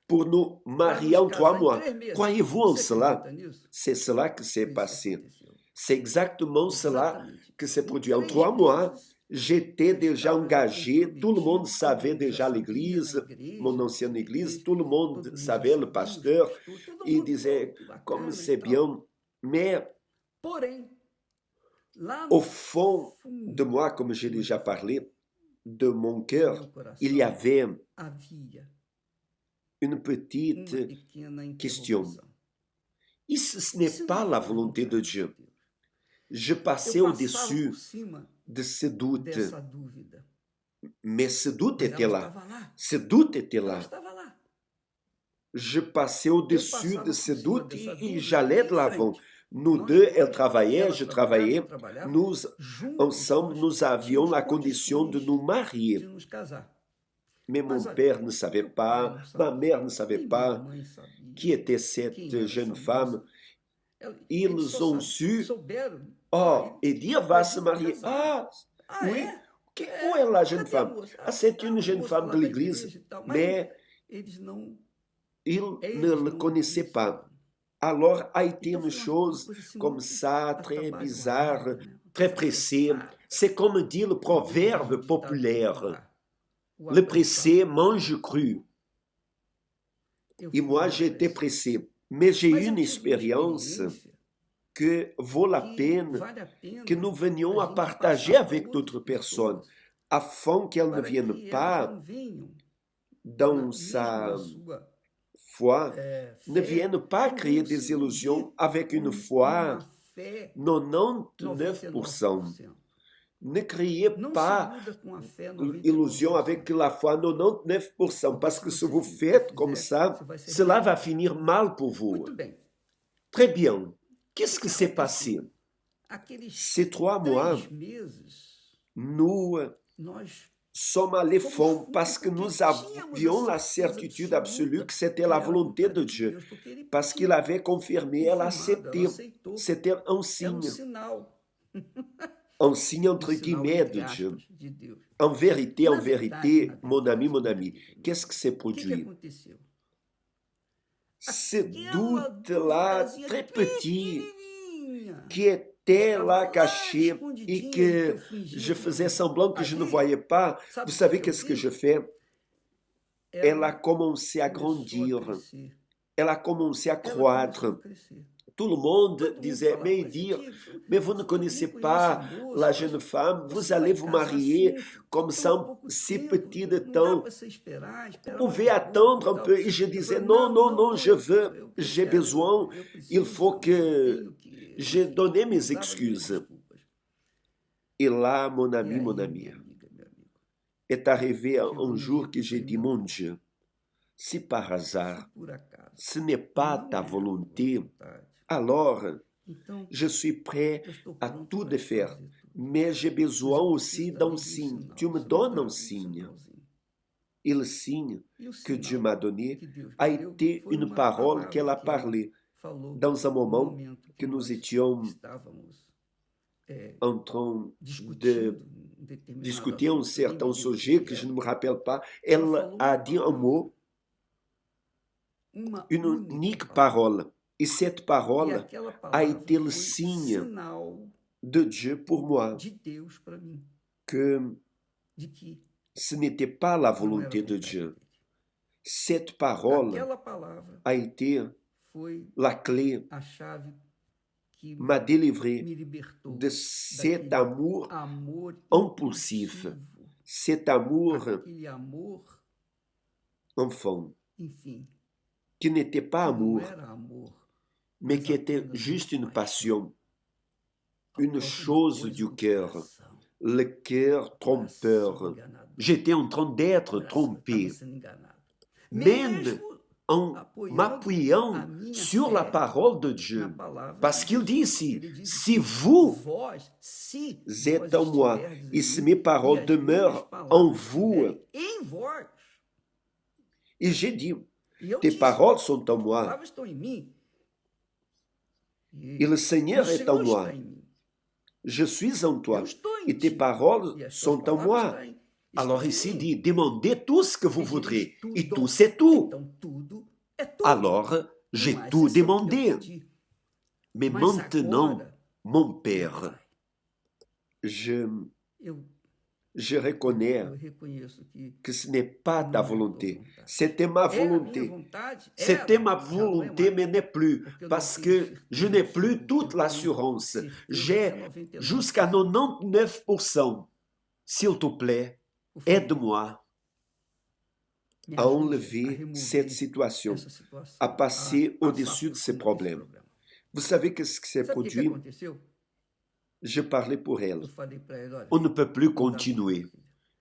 pour nous para marier en nos 3 casar em mois. 3 meses. Croyez-vous en Você cela? acredita nisso? C'est cela que s'est Isso passé. aconteceu. C'est exactement cela Exatamente. que s'est produit. En 3 3 mois, meses, j'étais eu déjà estava engagé, tout le monde comprometido, savait todo mundo já déjà sabia l'église, na igreja, mon ancienne église, tout le todo monde mundo já savait, le sabia, pasteur, os pastores, todo il mundo, disait, que bacana comme e c'est tal. bien, mais Porém, lá au no fond fundo de moi, comme j'ai déjà parlé, de mon do cœur, meu coração, il y avait havia une uma petite pequena question. interrogação. Et ce n'est Se pas não la for volonté de vontade de Dieu. Deus, Je eu passais passava au-dessus por cima de ce doute, dessa dúvida. mais ce doute Mas était ela là. estava lá. Ce doute était Ela là. estava lá. Je passais Eu au-dessus passava de por ce cima doute dessa et dúvida j'allais e de ia em l'avant. frente. Nous Nós deux, dois, elle travaillait, ela je trabalhava, travaillais. eu trabalhava, Nous, juntos ensemble, nós nous avions tínhamos la condition de condições nous de marier. nos casar. Mais mon Mas olha, père ne savait meu pai pas, não ma sabia, mère ne savait nem minha pas mãe sabia qui était quem cette era jeune essa femme. moça. Ils Eles ont su, souberam. oh, Edir va se vai marier. casar. Ah, Ah, oui. é? Où est la jeune Cadê a femme? moça? Ah, c'est Ah, une a jeune moça femme lá de da l'église. igreja e tal. Mas Mais eles não, ils eles ne le não connaissaient pas. conheciam. Alors a été Então une foi uma chose coisa assim comme muito ça, très atabalhoada, bizarre, né? Uma très coisa pressée. apressada. C'est comme dit le proverbe O ditado populaire. popular, o Le apressado. pressé mange cru. Eu Et fui moi, um j'ai été apressado. pressé. Mais j'ai Mas eu eu une tive uma expérience experiência que vaut la que peine vale a pena que nous venions a à gente partager passar para avec outras d'autres personnes, pessoas, afin qu'elles ne para que viennent elas pas não venham dans mesmo sa na sua foi, ne fé, viennent pas não créer venham des se illusions iludir avec com une foi uma fé 99%. 99%. Ne créez Não pas se iluda com a fé illusion 99%. avec la foi 99%, parce que Se si vous você faites comme fizer, ça, você vai ser cela feliz. va finir mal pour vous. Muito bem. Très bien. Qu'est-ce qui s'est aconteceu? passé? Aqueles Ces 3 mois, 3 meses, nous nós sommes allés fond parce que nous avions la certitude absolue que c'était la volonté de Dieu, parce qu'il avait confirmé, elle acceptait. C'était un Era um signe sinal. entre guillemets entre de aspas, Dieu. de Deus. En vérité, Na verdade, mon ami, qu'est-ce qui s'est o que produit? aconteceu? Ce Aquela doute-là, duvidazinha très petit, pequenininha, qui était estava là lá caché et escondidinha, que eu fingia je que faisais não semblant que je ne havia. voyais pas. Sabe Vous o savez que eu qu'est-ce que fiz? je fais? Elle a Ela commencé à começou a grandir, crescer. elle a commencé à Ela começou croître. a crescer. Tout le monde Todo mundo disait, falava, mais mas dire, Chico, mais vous ne você nem connaissez conhece pas a moça, la mas jeune femme, vous você allez vai vous casar marier assim, comme tão ça, pouco si tempo, petit de não dá temps. para você esperar, Vous espera mais pouvez um attendre pouco un e peu. tal. Et je Eu disais, falei, non, non, non, je eu veux, j'ai quero, besoin, eu il faut preciso, eu que tenho que... j'ai donné mes Dava mil excuses. desculpas. Et là, mon E ami, aí, mon minha ami, amiga, meu amigo, est arrivé chegou un no jour dia que que eu j'ai falei, dit, não, mon Dieu, si par se hasard por acaso ce n'est pas não ta é a tua volonté, vontade, alors então je suis prêt eu estou à pronto tout para défaire. fazer tudo. Mais j'ai Mas besoin eu aussi preciso d'un também de um signe. sinal. Tu me Você me donnes dá un um signe. sinalzinho. Et le signe E o que Dieu sinal m'a donné que Deus a me deu été foi une uma parole palavra qu'elle a que ela parlé falou dans un no moment momento que nous nós étions estávamos en train discutindo de um determinado discuter un assunto, eu nem certain me lembro o sujet que que je era. ne me rappelle pas. Ela Elle falou a uma dit un palavra, mot, uma une única unique palavra. parole. Et cette E parole aquela a palavra été le foi signe sinal de Dieu pour moi de Deus para mim, que de que ce n'était pas la não era a volonté de vontade Dieu. dele. Cette parole Aquela palavra a été foi la clé, a chave que m'a délivré me libertou de cet daquele amour amor impulsif, impulsivo, cet amour aquele amor, enfant, enfim, qui n'était pas que não amour, era amor, mais mas qui était apenas juste uma une paixão, passion, une alguma chose coisa du no cœur, coração, le cœur coração trompeur. enganador. J'étais en train d'être Coração trompé. estava sendo enganado. Même Mesmo en m'appuyant sur la parole de Dieu. Parce qu'il dit ici, si vous êtes en moi et si mes paroles demeurent en vous, et j'ai dit, tes paroles sont en moi et le Seigneur est en moi. Je suis en toi et tes paroles sont en moi. Alors ici dit, demandez tout ce que vous voudrez. Et tout, c'est tout. Alors, j'ai tout demandé. Mais maintenant, mon Père, je reconnais que ce n'est pas ta volonté. C'était ma volonté. C'était ma volonté, mais n'est plus. Parce que je n'ai plus toute l'assurance. J'ai jusqu'à 99%. S'il te plaît, aide-moi à enlever cette situation, à passer au-dessus de ces problèmes. Vous savez ce qui s'est produit? Je parlais pour elle. On ne peut plus continuer.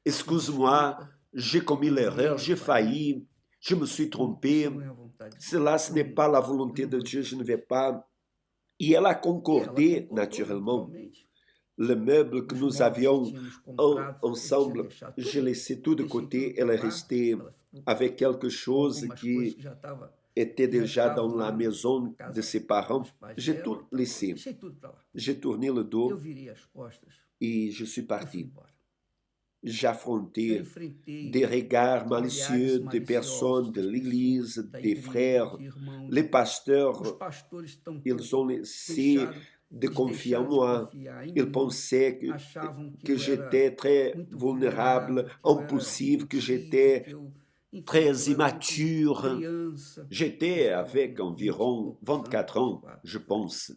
Excuse-moi, j'ai commis l'erreur, j'ai failli, je me suis trompé. Cela, ce n'est pas la volonté de Dieu, je ne vais pas. Et elle a concordé, naturellement. Le meuble que nous avions ensemble, j'ai laissé tout de côté. Elle est restée avec quelque chose qui était déjà dans la maison de ses parents. J'ai tout laissé. J'ai tourné le dos et je suis parti. J'affrontais des regards malicieux des personnes de l'église, des frères. Les pasteurs, ils ont laissé de confier en moi. Ils pensaient que j'étais très vulnérable, impulsif, que j'étais très immature. J'étais avec environ 24 ans, je pense.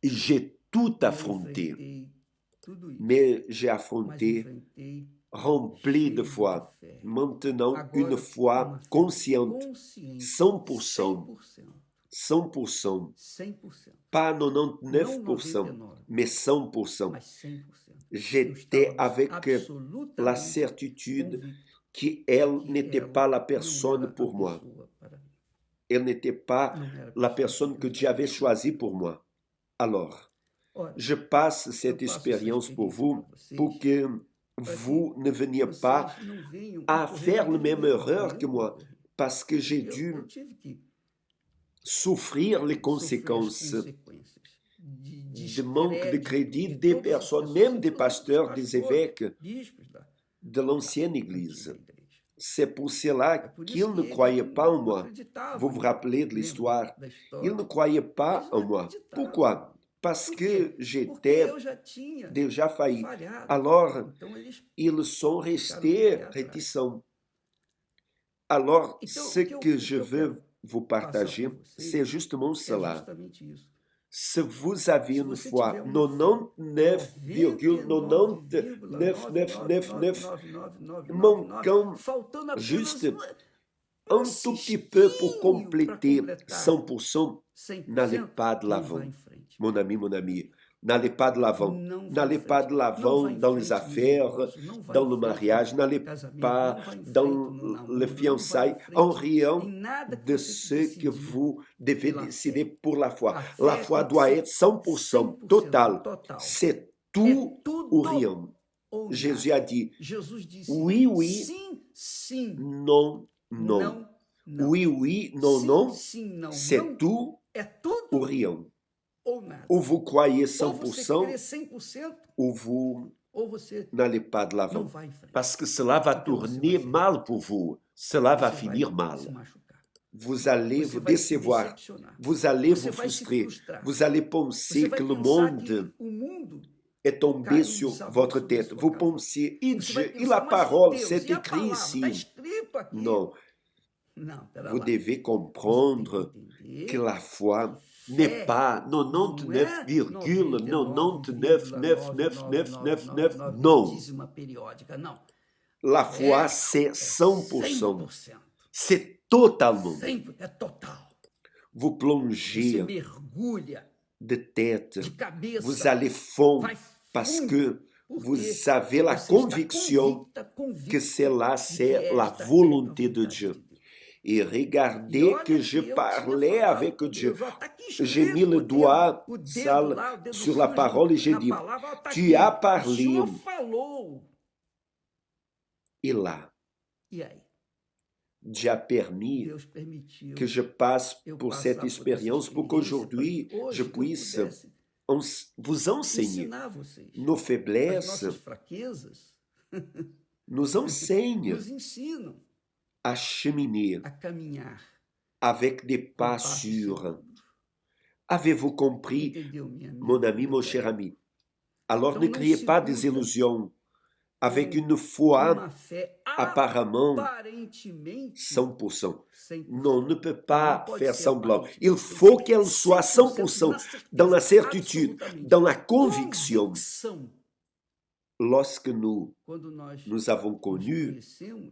Et j'ai tout affronté. Mais j'ai affronté rempli de foi. Maintenant, une foi consciente, 100%. 100%. Pas 99%, mais 100%. J'étais avec la certitude qu'elle n'était pas la personne pour moi. Elle n'était pas la personne que Dieu avait choisie pour moi. Alors, je passe cette expérience pour vous, pour que vous ne veniez pas à faire la même erreur que moi, parce que j'ai dû souffrir les conséquences de manque de crédit des personnes, même des pasteurs, des évêques de l'ancienne Église. C'est pour cela qu'ils ne croyaient pas en moi. Vous vous rappelez de l'histoire? Ils ne croyaient pas en moi. Pourquoi? Parce que j'étais déjà failli. Alors, ils sont restés réticents. Alors, ce que je veux vous partager, c'est justement cela. Si vous avez une foi 99,99999 manquant juste un tout petit peu pour compléter 100%, n'allez pas de l'avant. Mon ami, n'allez pas de l'avant. N'allez pas de l'avant dans les affaires, dans le mariage, n'allez pas dans le fiançailles, en rien de ce que vous devez décider pour la foi. La foi doit être 100%, total. C'est tout ou rien. Jésus a dit, oui, oui, non, non. Oui, oui, non, non. C'est tout ou rien. Ou vous croyez 100%, ou vous n'allez pas de l'avant. Parce que cela va tourner mal pour vous. Cela va finir mal. Vous allez vous décevoir. Vous allez vous frustrer. Vous allez penser que le monde est tombé sur votre tête. Vous pensez, et la parole, c'est écrit ici. Non. Vous devez comprendre que la foi n'est pas 99,9999999, non. La foi, c'est 100%. C'est totalement. Vous plongez de tête, vous allez fond parce que vous avez la conviction que cela, c'est la volonté de Dieu. et regardez que je parlais avec Dieu. J'ai mis le doigt sale sur la parole et j'ai dit, tu as parlé. Et là, Dieu a permis que je passe pour cette expérience pour qu'aujourd'hui je puisse vous enseigner nos faiblesses, nous enseigne à cheminer avec des pas sûrs. Avez-vous compris, mon ami, mon cher ami? Alors ne créez pas des illusions avec une foi apparemment 100%. Non, on ne peut pas faire semblant. Il faut qu'elle soit 100% dans la certitude, dans la conviction. Lorsque nous avons connu,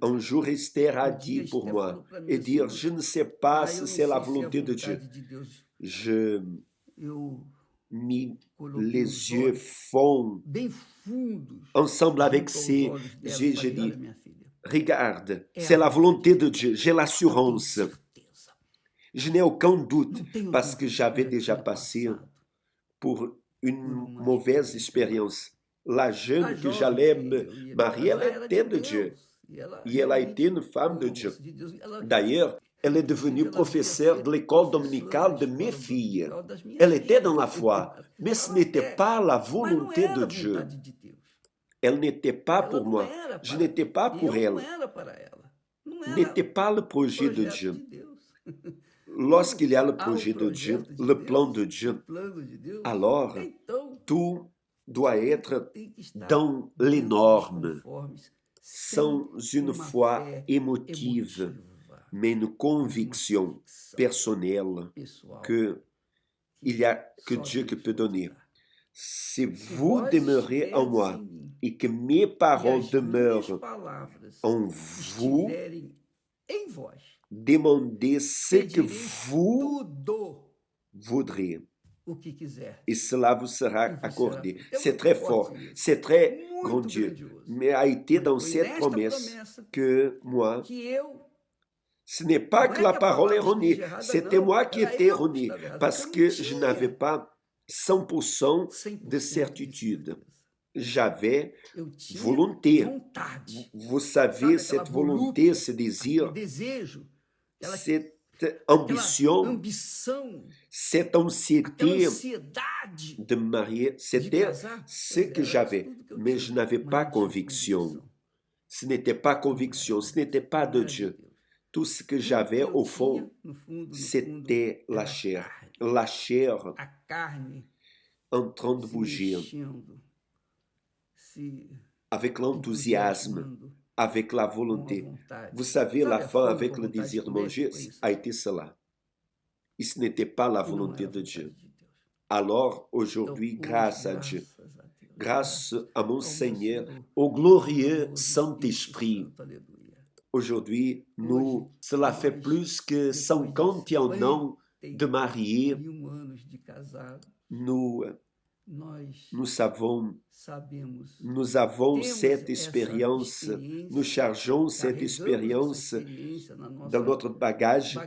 un jour Esther a dit pour moi, et dire, je ne sais pas si c'est la volonté de Dieu. Je mis les yeux fonds ensemble avec ses yeux, j'ai dit, regarde, c'est la volonté de Dieu, j'ai l'assurance. Je n'ai aucun doute parce que j'avais déjà passé pour une mauvaise expérience. La jeune que j'allais me marier, elle était de Dieu. Et elle a été une femme de Dieu. D'ailleurs, elle est devenue professeure de l'école dominicale de mes filles. Elle était dans la foi, mais ce n'était pas la volonté de Dieu. Elle n'était pas pour moi. Je n'étais pas pour elle. N'était pas le projet de Dieu. Lorsqu'il y a le projet de Dieu, le plan de Dieu, alors tout doit être dans les normes, sans une foi émotive, mais une conviction personnelle que il y a que Dieu qui peut donner. Si vous demeurez en moi et que mes paroles demeurent en vous, demandez ce que vous voudrez. Et cela vous sera accordé. C'est très fort, c'est très grandiose. Mais a été dans cette promesse que moi, ce n'est pas que la parole est erronée, c'était moi qui étais erroné, parce que je n'avais pas 100% de certitude. J'avais volonté. Vous savez, cette volonté, ce désir, cette ambition, cette anxiété de me marier, c'était ce que j'avais, mais je n'avais pas conviction. Ce n'était pas conviction, ce n'était pas de Dieu. Tout ce que j'avais au fond, c'était la chair en train de bouger, avec l'enthousiasme, avec la volonté. Vous savez, la fin avec le désir de manger a été cela. Et ce n'était pas la volonté de Dieu. Alors, aujourd'hui, grâce à Dieu, grâce à mon Seigneur, au glorieux Saint-Esprit, aujourd'hui, cela fait plus que 51 ans de mariés. Nous avons cette expérience, nous chargeons cette expérience dans notre bagage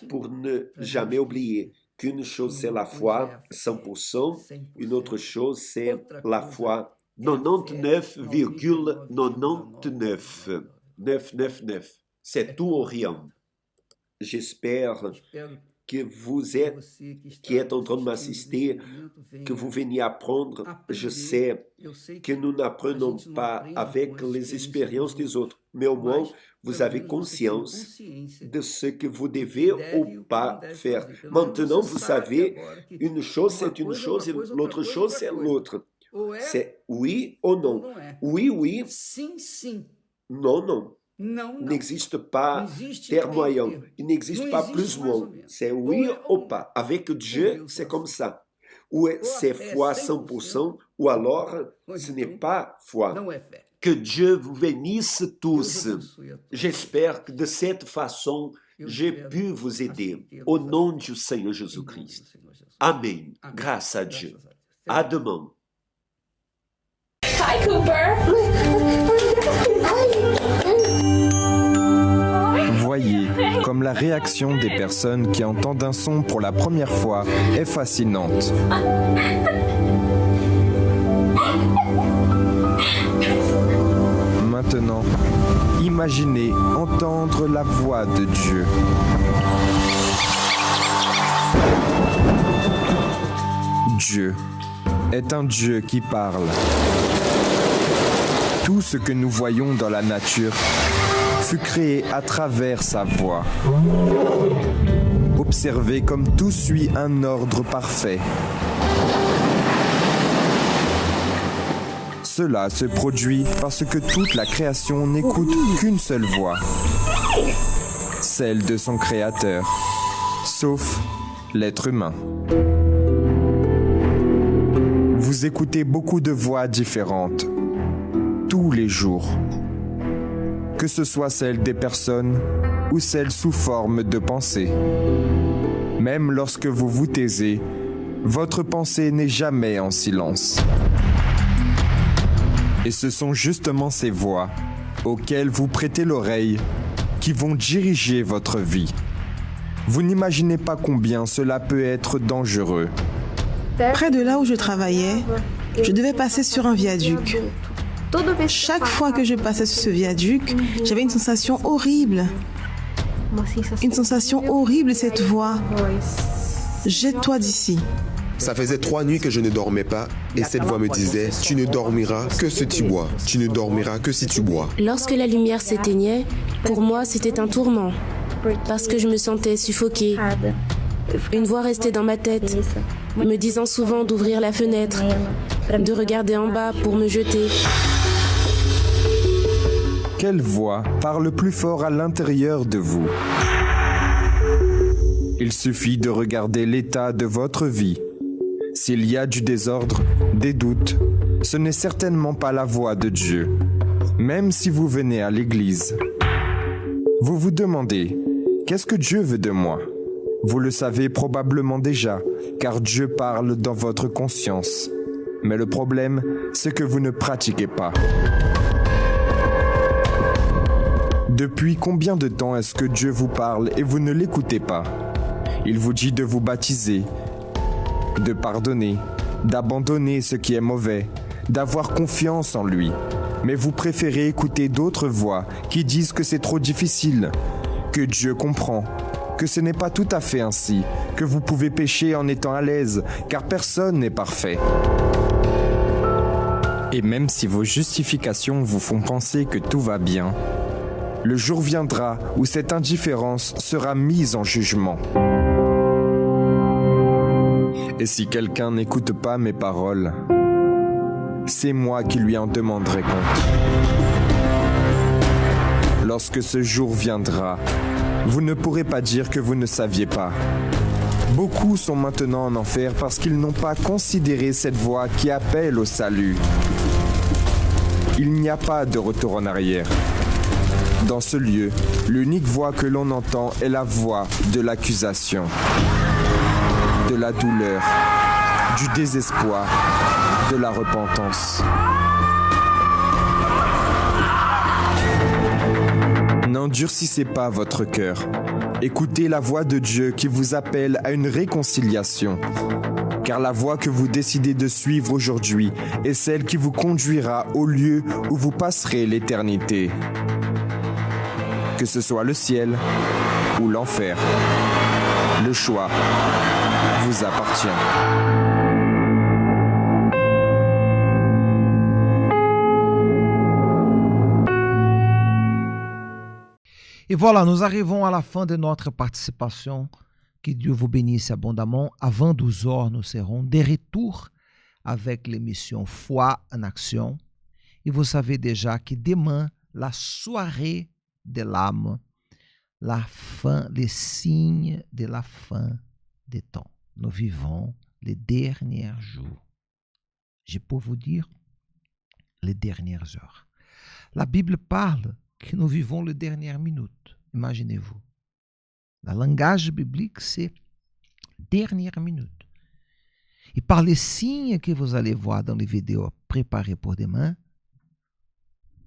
pour ne jamais oublier qu'une chose c'est la foi 100%, une autre chose c'est la foi 99,99. C'est tout ou rien. J'espère que vous êtes, qui êtes en train de m'assister, que vous veniez apprendre. Je sais que nous n'apprenons pas avec les expériences des autres, mais au moins vous avez conscience de ce que vous devez ou pas faire. Maintenant, vous savez, une chose c'est une chose et l'autre chose c'est l'autre. C'est oui ou non. Oui, oui. Non, non. Il n'existe pas terme moyen, il n'existe pas plus ou moins, c'est oui ou pas. Avec Dieu, c'est comme ça. Ou c'est foi 100%, ou alors ce n'est pas foi. Que Dieu vous bénisse tous. J'espère que de cette façon, j'ai pu vous aider. Au nom du Seigneur Jésus-Christ. Amen. Grâce à Dieu. À demain. Hi, Cooper. Voyez, comme la réaction des personnes qui entendent un son pour la première fois est fascinante. Maintenant, imaginez entendre la voix de Dieu. Dieu est un Dieu qui parle. Tout ce que nous voyons dans la nature fut créé à travers sa voix. Observez comme tout suit un ordre parfait. Cela se produit parce que toute la création n'écoute qu'une seule voix, celle de son Créateur, sauf l'être humain. Vous écoutez beaucoup de voix différentes, tous les jours, que ce soit celle des personnes ou celle sous forme de pensée. Même lorsque vous vous taisez, votre pensée n'est jamais en silence. Et ce sont justement ces voix auxquelles vous prêtez l'oreille qui vont diriger votre vie. Vous n'imaginez pas combien cela peut être dangereux. Près de là où je travaillais, je devais passer sur un viaduc. Chaque fois que je passais sur ce viaduc, j'avais une sensation horrible. Une sensation horrible, cette voix. Jette-toi d'ici. Ça faisait 3 nuits que je ne dormais pas et cette voix me disait « Tu ne dormiras que si tu bois. Tu ne dormiras que si tu bois. » Lorsque la lumière s'éteignait, pour moi c'était un tourment, parce que je me sentais suffoquée. Une voix restait dans ma tête, me disant souvent d'ouvrir la fenêtre, de regarder en bas pour me jeter. Quelle voix parle plus fort à l'intérieur de vous? Il suffit de regarder l'état de votre vie. S'il y a du désordre, des doutes, ce n'est certainement pas la voix de Dieu. Même si vous venez à l'église, vous vous demandez, qu'est-ce que Dieu veut de moi? Vous le savez probablement déjà, car Dieu parle dans votre conscience. Mais le problème, c'est que vous ne pratiquez pas. Depuis combien de temps est-ce que Dieu vous parle et vous ne l'écoutez pas? Il vous dit de vous baptiser, de pardonner, d'abandonner ce qui est mauvais, d'avoir confiance en lui. Mais vous préférez écouter d'autres voix qui disent que c'est trop difficile, que Dieu comprend, que ce n'est pas tout à fait ainsi, que vous pouvez pécher en étant à l'aise, car personne n'est parfait. Et même si vos justifications vous font penser que tout va bien, le jour viendra où cette indifférence sera mise en jugement. Et si quelqu'un n'écoute pas mes paroles, c'est moi qui lui en demanderai compte. Lorsque ce jour viendra, vous ne pourrez pas dire que vous ne saviez pas. Beaucoup sont maintenant en enfer parce qu'ils n'ont pas considéré cette voix qui appelle au salut. Il n'y a pas de retour en arrière. Dans ce lieu, l'unique voix que l'on entend est la voix de l'accusation, de la douleur, du désespoir, de la repentance. N'endurcissez pas votre cœur. Écoutez la voix de Dieu qui vous appelle à une réconciliation. Car la voie que vous décidez de suivre aujourd'hui est celle qui vous conduira au lieu où vous passerez l'éternité. Que ce soit le ciel ou l'enfer, le choix vous appartient. Et voilà, nous arrivons à la fin de notre participation. Que Dieu vous bénisse abondamment. Avant 12 heures, nous serons de retour avec l'émission Foi en Action. Et vous savez déjà que demain, la soirée de l'âme, la fin, les signes de la fin des temps. Nous vivons les derniers jours. Je peux vous dire les dernières heures. La Bible parle que nous vivons les dernières minutes. Imaginez-vous. Le langage biblique, c'est dernière minute. Et par les signes que vous allez voir dans les vidéos préparées pour demain,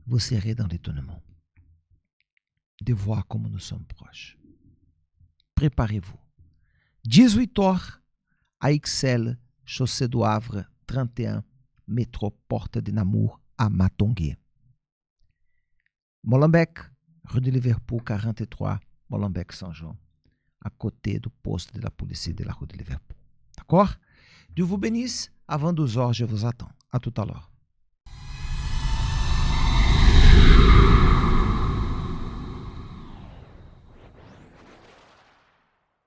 vous serez dans l'étonnement de voir comment nous sommes proches. préparez-vous. 18h à Ixelles, chaussée do Havre, 31, métro Porte de Namur, à Matongué. Molenbeek, rue de Liverpool, 43, Molenbeek-Saint-Jean, à côté du poste de la police de la rue de Liverpool. D'accord? Dieu vous bénisse. Avant 12h, je vous attends. À tout à l'heure.